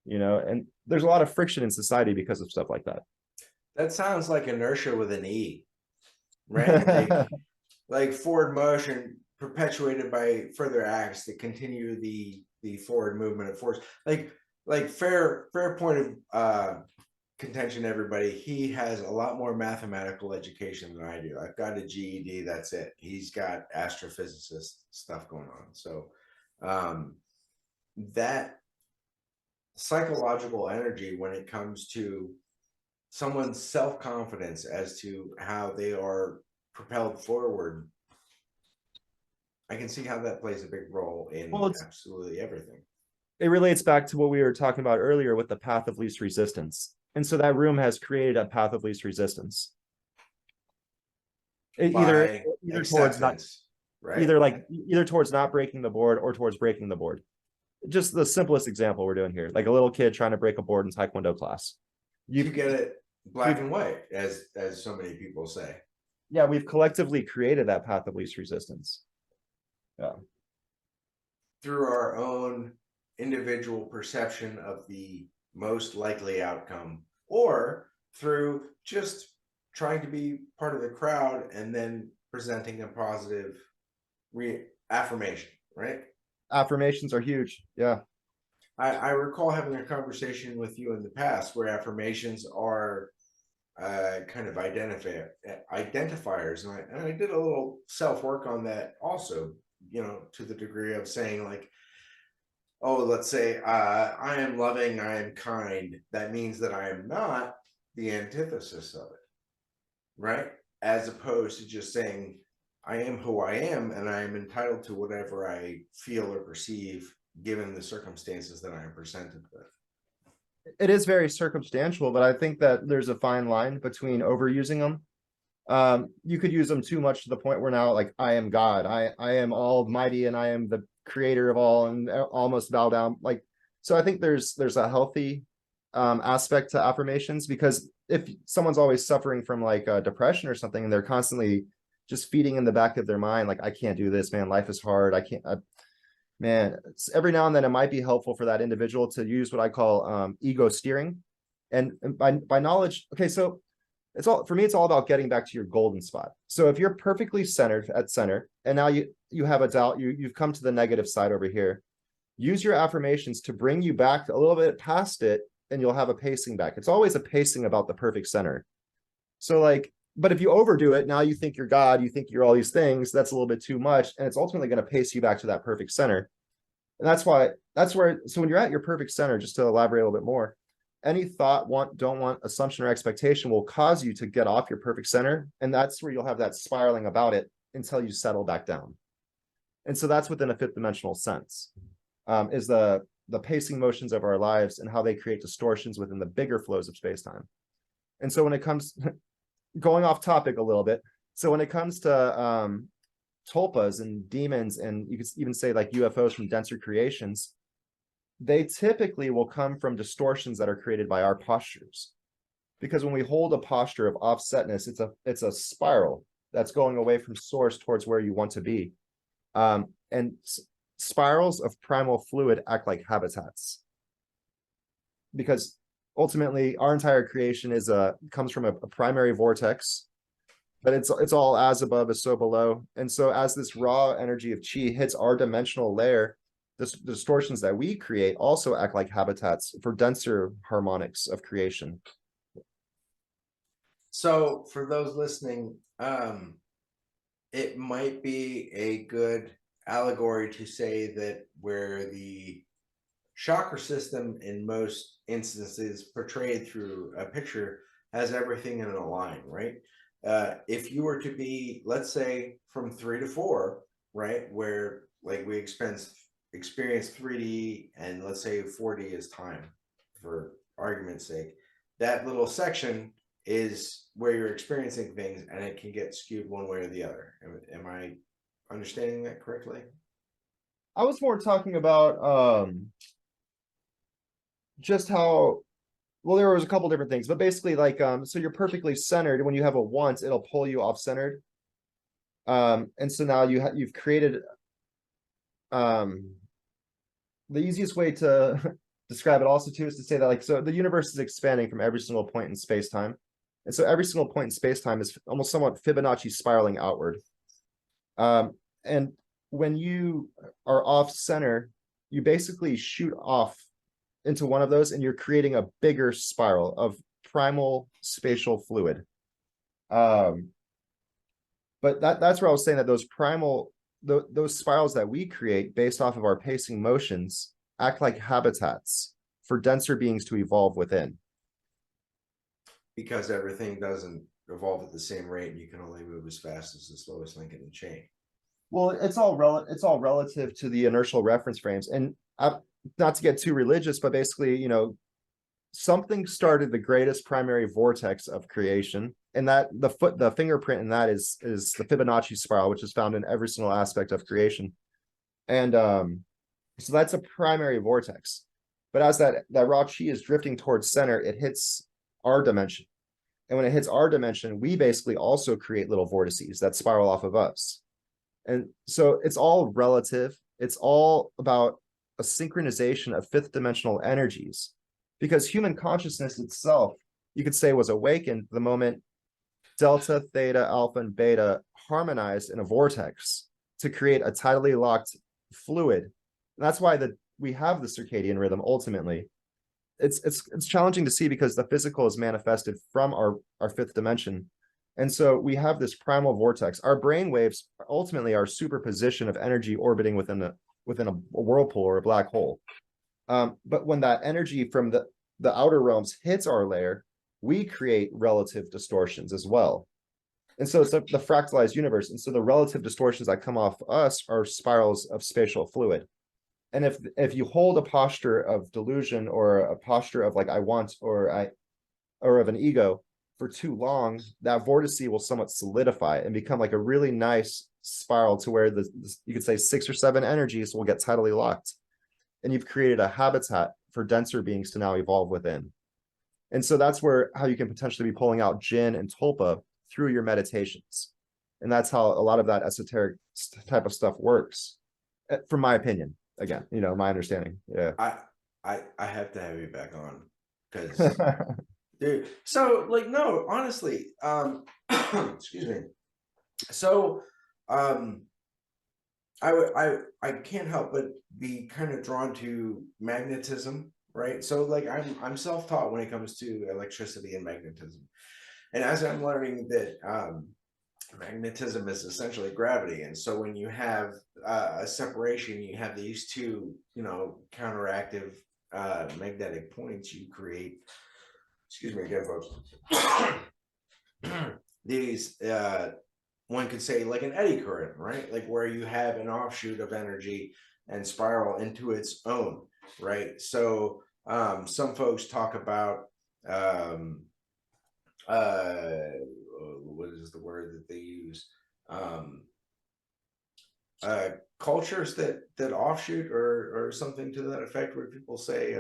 S5: and there's a lot of friction in society because of stuff like that.
S4: That sounds like inertia with an E, right? Like forward motion perpetuated by further acts that continue the forward movement of force. Like fair point of contention, everybody. He has a lot more mathematical education than I do. I've got a GED, that's it. He's got astrophysicist stuff going on. So that psychological energy when it comes to someone's self-confidence as to how they are propelled forward, I can see how that plays a big role in absolutely everything.
S5: It relates back to what we were talking about earlier with the path of least resistance. And so that room has created a path of least resistance. Either towards not, right? Either towards not breaking the board or towards breaking the board. Just the simplest example we're doing here, like a little kid trying to break a board in Taekwondo class.
S4: You get it black and white, as so many people say.
S5: Yeah, we've collectively created that path of least resistance. Yeah.
S4: Through our own individual perception of the most likely outcome, or through just trying to be part of the crowd and then presenting a positive affirmation, right?
S5: Affirmations are huge. Yeah.
S4: I recall having a conversation with you in the past where affirmations are kind of identifiers, and I did a little self-work on that also, to the degree of saying like, oh, let's say I am loving, I am kind. That means that I am not the antithesis of it, right? As opposed to just saying I am who I am and I am entitled to whatever I feel or perceive given the circumstances that I am presented with.
S5: It is very circumstantial, but I think that there's a fine line between overusing them. You could use them too much to the point where now, like, I am God, I am almighty, and I am the creator of all, and almost bow down. Like, so I think there's a healthy aspect to affirmations, because if someone's always suffering from like depression or something, and they're constantly just feeding in the back of their mind, like, I can't do this, man, life is hard, I can't. Man, every now and then it might be helpful for that individual to use what I call ego steering, and by knowledge. Okay, so it's all, for me, it's all about getting back to your golden spot. So if you're perfectly centered at center, and now you have a doubt, you've come to the negative side over here, use your affirmations to bring you back a little bit past it, and you'll have a pacing back. It's always a pacing about the perfect center. So like, but if you overdo it, now you think you're God, you think you're all these things, that's a little bit too much, and it's ultimately going to pace you back to that perfect center. And that's where, so when you're at your perfect center, just to elaborate a little bit more, any thought, want, don't want, assumption, or expectation will cause you to get off your perfect center. And that's where you'll have that spiraling about it until you settle back down. And so that's within a fifth dimensional sense, is the pacing motions of our lives and how they create distortions within the bigger flows of space-time. And so when it comes, going off topic a little bit, so when it comes to tulpas and demons, and you could even say like UFOs from denser creations, they typically will come from distortions that are created by our postures. Because when we hold a posture of offsetness, it's a spiral that's going away from source towards where you want to be. And spirals of primal fluid act like habitats, because ultimately our entire creation comes from a primary vortex, but it's all as above as so below. And so as this raw energy of chi hits our dimensional layer, the distortions that we create also act like habitats for denser harmonics of creation.
S4: So for those listening, it might be a good allegory to say that where the chakra system in most instances portrayed through a picture has everything in a line, right? If you were to be, let's say, from 3 to 4, right, where like we experience 3D and let's say 4D is time, for argument's sake, that little section is where you're experiencing things, and it can get skewed one way or the other. Am I understanding that correctly?
S5: I was more talking about just how, well, there was a couple different things, but basically like so you're perfectly centered. When you have a once, it'll pull you off centered. And so now you've created the easiest way to describe it also too is to say that like, so the universe is expanding from every single point in space-time. And so every single point in space-time is almost somewhat Fibonacci spiraling outward. And when you are off center, you basically shoot off into one of those and you're creating a bigger spiral of primal spatial fluid. But that's where I was saying that those primal, those spirals that we create based off of our pacing motions act like habitats for denser beings to evolve within.
S4: Because everything doesn't evolve at the same rate, and you can only move as fast as the slowest link in the chain.
S5: Well, it's all relative to the inertial reference frames. And not to get too religious, but basically, you know, something started the greatest primary vortex of creation, and that the fingerprint in that is the Fibonacci spiral, which is found in every single aspect of creation. And so that's a primary vortex. But as that raw chi is drifting towards center, it hits our dimension. And when it hits our dimension, we basically also create little vortices that spiral off of us. And so it's all relative. It's all about a synchronization of fifth dimensional energies, because human consciousness itself, you could say, was awakened the moment delta, theta, alpha, and beta harmonized in a vortex to create a tidally locked fluid. And that's why we have the circadian rhythm ultimately. It's challenging to see because the physical is manifested from our fifth dimension. And so we have this primal vortex. Our brain waves ultimately are superposition of energy orbiting within a whirlpool or a black hole. But when that energy from the outer realms hits our layer, we create relative distortions as well. And so it's the fractalized universe. And so the relative distortions that come off us are spirals of spatial fluid. And if you hold a posture of delusion or a posture of like I want or of an ego for too long, that vortice will somewhat solidify and become like a really nice spiral to where you could say 6 or 7 energies will get tidally locked. And you've created a habitat for denser beings to now evolve within. And so that's how you can potentially be pulling out Jinn and Tulpa through your meditations. And that's how a lot of that esoteric type of stuff works, from my opinion. Again, you know, my understanding. Yeah.
S4: I have to have you back on because dude. So like, no, honestly, excuse me. So I can't help but be kind of drawn to magnetism, right? So like I'm self-taught when it comes to electricity and magnetism. And as I'm learning that magnetism is essentially gravity, and so when you have a separation, you have these two, you know, counteractive magnetic points. You create, excuse me again, folks. These one could say like an eddy current, right? Like where you have an offshoot of energy and spiral into its own, right? So some folks talk about what is the word that they use? Cultures that offshoot or something to that effect, where people say,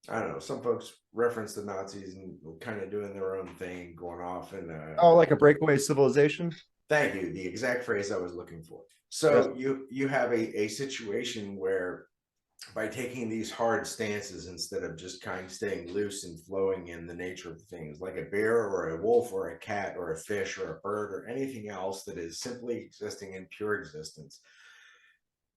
S4: I don't know, some folks reference the Nazis and kind of doing their own thing, going off and
S5: like a breakaway civilization.
S4: Thank you, the exact phrase I was looking for. So you have a situation where by taking these hard stances instead of just kind of staying loose and flowing in the nature of things, like a bear or a wolf or a cat or a fish or a bird or anything else that is simply existing in pure existence,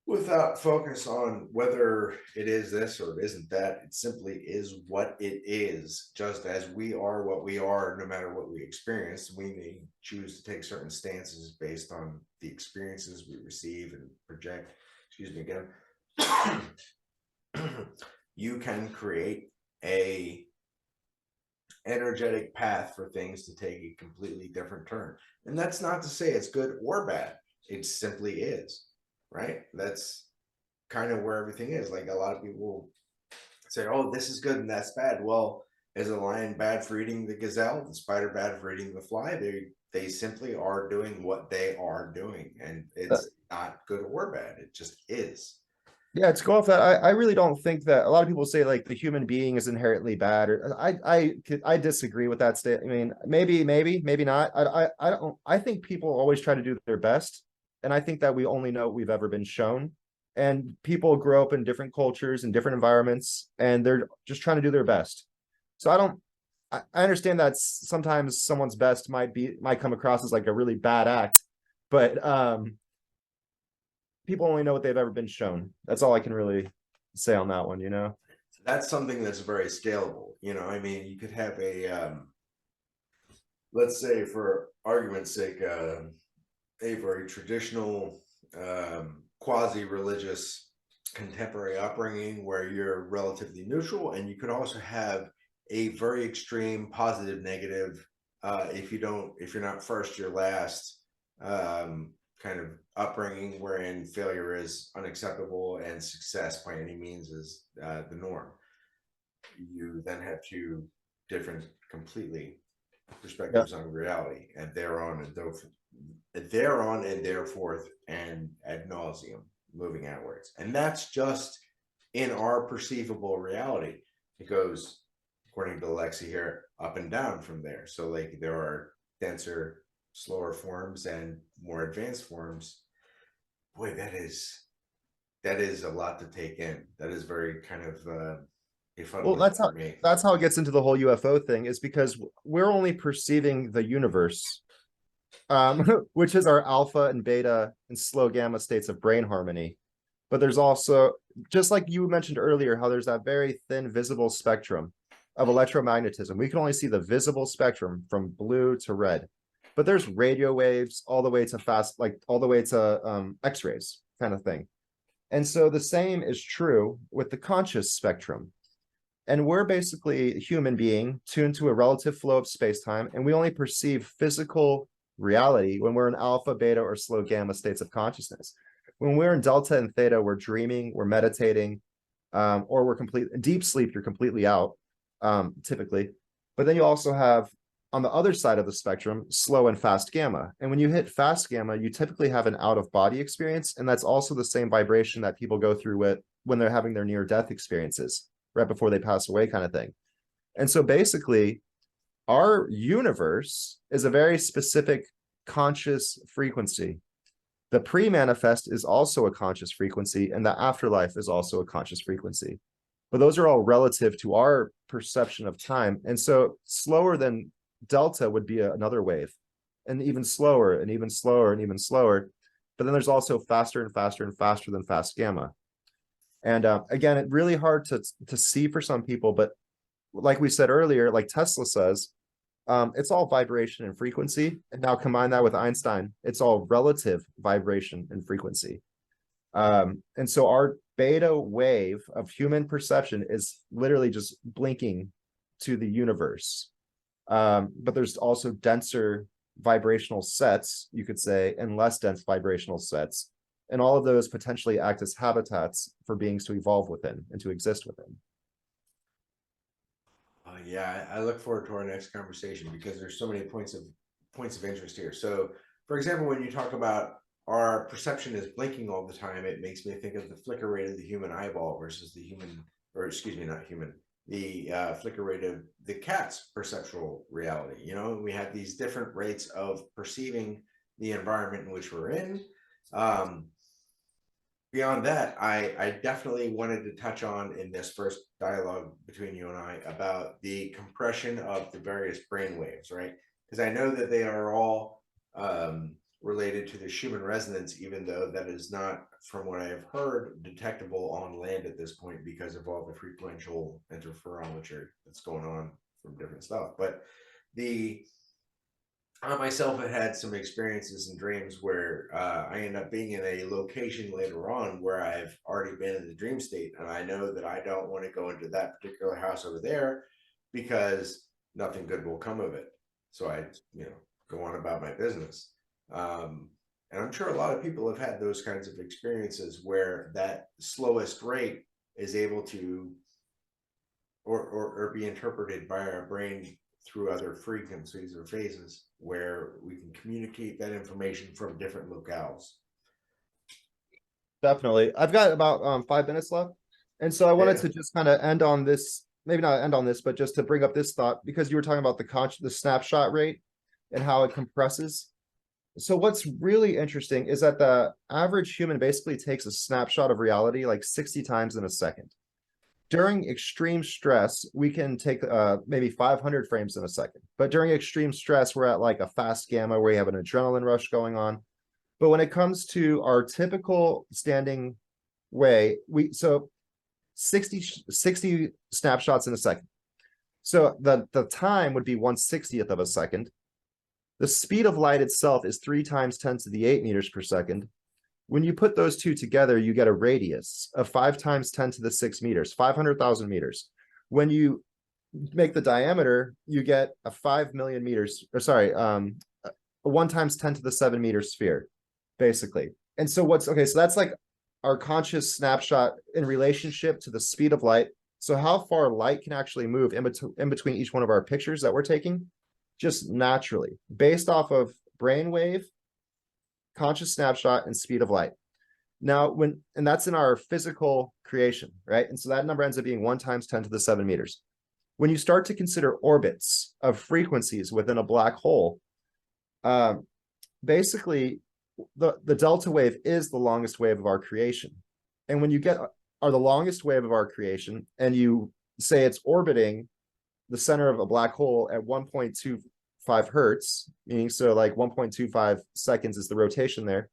S4: without focus on whether it is this or it isn't that. It simply is what it is, just as we are what we are, no matter what we experience. We may choose to take certain stances based on the experiences we receive and project. Excuse me again. You can create a energetic path for things to take a completely different turn. And that's not to say it's good or bad. It simply is, right? That's kind of where everything is. Like a lot of people say, oh, this is good and that's bad. Well, is a lion bad for eating the gazelle? The spider bad for eating the fly? They simply are doing what they are doing. And it's not good or bad. It just is.
S5: Yeah, to go off that, I really don't think that a lot of people say like the human being is inherently bad. Or I disagree with that state. I mean, maybe not. I don't. I think people always try to do their best, and I think that we only know what we've ever been shown. And people grow up in different cultures and different environments, and they're just trying to do their best. So I don't. I understand that sometimes someone's best might come across as like a really bad act, but people only know what they've ever been shown. That's all I can really say on that one, you know?
S4: That's something that's very scalable. I mean, you could have let's say for argument's sake, a very traditional, quasi-religious contemporary upbringing where you're relatively neutral, and you could also have a very extreme positive negative, if you're not first, you're last, kind of upbringing wherein failure is unacceptable and success by any means is the norm. You then have two different completely perspectives on reality, and thereon and thereforth and ad nauseum, moving outwards. And that's just in our perceivable reality. It goes, according to Alexei here, up and down from there. So like there are denser, slower forms and more advanced forms. Boy, that is a lot to take in. That is very kind of a fun
S5: Well,
S4: one for me.
S5: that's how it gets into the whole UFO thing, is because we're only perceiving the universe, which is our alpha and beta and slow gamma states of brain harmony. But there's also, just like you mentioned earlier, how there's that very thin visible spectrum of electromagnetism. We can only see the visible spectrum from blue to red, but there's radio waves all the way to all the way to X-rays kind of thing. And so the same is true with the conscious spectrum. And we're basically a human being tuned to a relative flow of space-time, and we only perceive physical reality when we're in alpha, beta, or slow gamma states of consciousness. When we're in delta and theta, we're dreaming, we're meditating, or we're deep sleep, you're completely out, typically. But then you also have, on the other side of the spectrum, slow and fast gamma. And when you hit fast gamma, you typically have an out-of-body experience, and that's also the same vibration that people go through with when they're having their near-death experiences, right before they pass away, kind of thing. And so basically, our universe is a very specific conscious frequency. The pre-manifest is also a conscious frequency, and the afterlife is also a conscious frequency. But those are all relative to our perception of time. And so slower than delta would be another wave, and even slower and even slower and even slower. But then there's also faster and faster and faster than fast gamma. And again, it's really hard to see for some people, but like we said earlier, like Tesla says, it's all vibration and frequency. And now combine that with Einstein, it's all relative vibration and frequency. And so our beta wave of human perception is literally just blinking to the universe. But there's also denser vibrational sets, you could say, and less dense vibrational sets. And all of those potentially act as habitats for beings to evolve within and to exist within.
S4: Yeah, I look forward to our next conversation because there's so many points of interest here. So, for example, when you talk about our perception is blinking all the time, it makes me think of the flicker rate of the human eyeball versus the human, or excuse me, not human, the flicker rate of the cat's perceptual reality. We have these different rates of perceiving the environment in which we're in. Beyond that, I definitely wanted to touch on in this first dialogue between you and I about the compression of the various brain waves, right? Because I know that they are all related to the Schumann resonance, even though that is not, from what I have heard, detectable on land at this point because of all the frequential interferometry that's going on from different stuff. But I myself have had some experiences and dreams where I end up being in a location later on where I've already been in the dream state, and I know that I don't want to go into that particular house over there because nothing good will come of it. So I, go on about my business. And I'm sure a lot of people have had those kinds of experiences where that slowest rate is able to or be interpreted by our brain through other frequencies or phases where we can communicate that information from different locales.
S5: Definitely. I've got about 5 minutes left. And so I wanted to just kind of end on this, maybe not end on this, but just to bring up this thought, because you were talking about the snapshot rate and how it compresses. So what's really interesting is that the average human basically takes a snapshot of reality like 60 times in a second. During extreme stress, we can take maybe 500 frames in a second. But during extreme stress, we're at like a fast gamma where you have an adrenaline rush going on. But when it comes to our typical standing way, so 60 snapshots in a second. So the time would be 1/60th of a second. The speed of light itself is 3 times 10 to the 8 meters per second. When you put those two together, you get a radius of 5 times 10 to the 6 meters, 500,000 meters. When you make the diameter, you get a 5 million meters, or sorry, a 1 times 10 to the 7 meter sphere, basically. And so so that's like our conscious snapshot in relationship to the speed of light. So how far light can actually move in between each one of our pictures that we're taking, just naturally, based off of brainwave, conscious snapshot, and speed of light. Now, and that's in our physical creation, right? And so that number ends up being 1 times 10 to the 7 meters. When you start to consider orbits of frequencies within a black hole, basically the delta wave is the longest wave of our creation. And when you are the longest wave of our creation, and you say it's orbiting the center of a black hole at 1.25 hertz, meaning so like 1.25 seconds is the rotation there.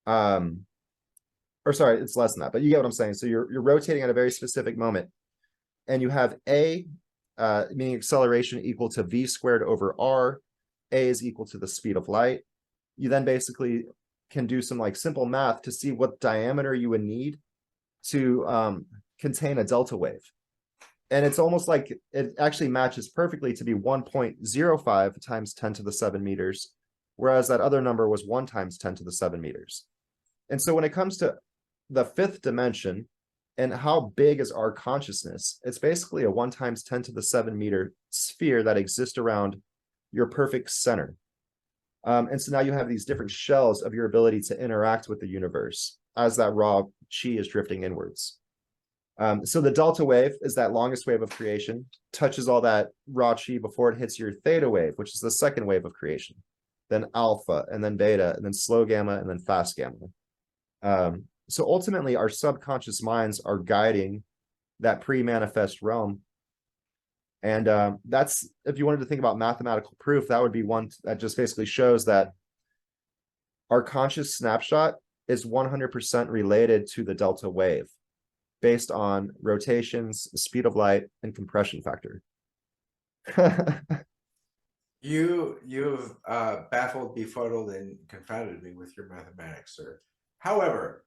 S5: Or sorry, it's less than that, but you get what I'm saying. So you're rotating at a very specific moment, and you have A, meaning acceleration equal to V squared over R. A is equal to the speed of light. You then basically can do some like simple math to see what diameter you would need to contain a delta wave. And it's almost like it actually matches perfectly to be 1.05 times 10 to the 7 meters, whereas that other number was 1 times 10 to the 7 meters. And so when it comes to the fifth dimension and how big is our consciousness, it's basically a 1 times 10 to the 7 meter sphere that exists around your perfect center. And so now you have these different shells of your ability to interact with the universe as that raw chi is drifting inwards. So the delta wave is that longest wave of creation, touches all that raw chi before it hits your theta wave, which is the second wave of creation, then alpha, and then beta, and then slow gamma, and then fast gamma. So ultimately, our subconscious minds are guiding that pre-manifest realm. And that's, if you wanted to think about mathematical proof, that would be one that just basically shows that our conscious snapshot is 100% related to the delta wave, based on rotations, speed of light, and compression factor.
S4: You've baffled, befuddled, and confounded me with your mathematics, sir. However,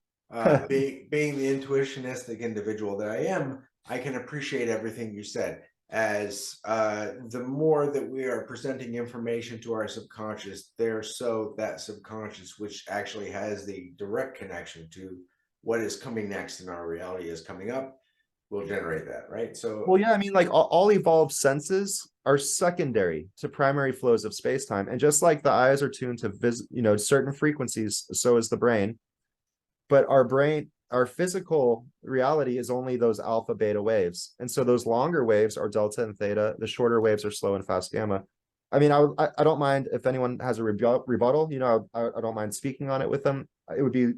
S4: being the intuitionistic individual that I am, I can appreciate everything you said. As the more that we are presenting information to our subconscious, that subconscious, which actually has the direct connection to what is coming next in our reality is coming up, will generate that, right? So,
S5: well, yeah, I mean, like all evolved senses are secondary to primary flows of space-time. And just like the eyes are tuned to certain frequencies, so is the brain. But our physical reality is only those alpha beta waves. And so those longer waves are delta and theta. The shorter waves are slow and fast gamma. I mean, I don't mind if anyone has a rebuttal, I don't mind speaking on it with them. It would be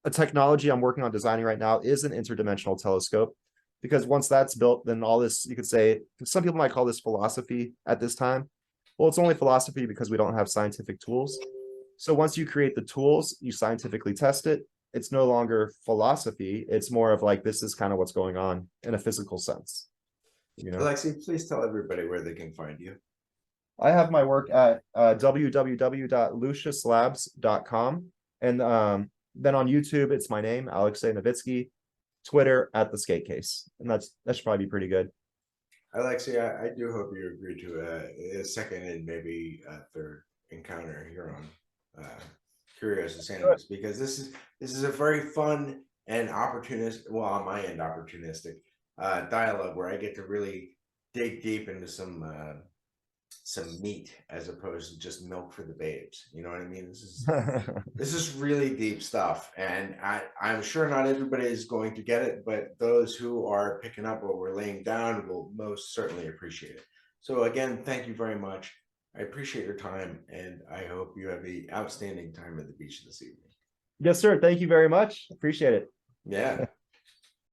S5: a technology I'm working on designing right now is an interdimensional telescope, because once that's built, then all this, you could say, some people might call this philosophy at this time. Well, it's only philosophy because we don't have scientific tools. So once you create the tools, you scientifically test it. It's no longer philosophy. It's more of like, this is kind of what's going on in a physical sense. You know,
S4: Alexei, please tell everybody where they can find you.
S5: I have my work at www.luciuslabs.com. And then on YouTube, it's my name, Alexei Novitzky, Twitter at the skate case. And that should probably be pretty good.
S4: Alexei, I do hope you agree to a second and maybe a third encounter here on Curiosus Animus, because this is a very fun and opportunistic, well, on my end, opportunistic dialogue where I get to really dig deep into some meat as opposed to just milk for the babes. You know what I mean? This is really deep stuff, and I'm sure not everybody is going to get it, but those who are picking up what we're laying down will most certainly appreciate it. So again, thank you very much. I appreciate your time, and I hope you have an outstanding time at the beach this evening.
S5: Yes, sir. Thank you very much. Appreciate it.
S4: Yeah.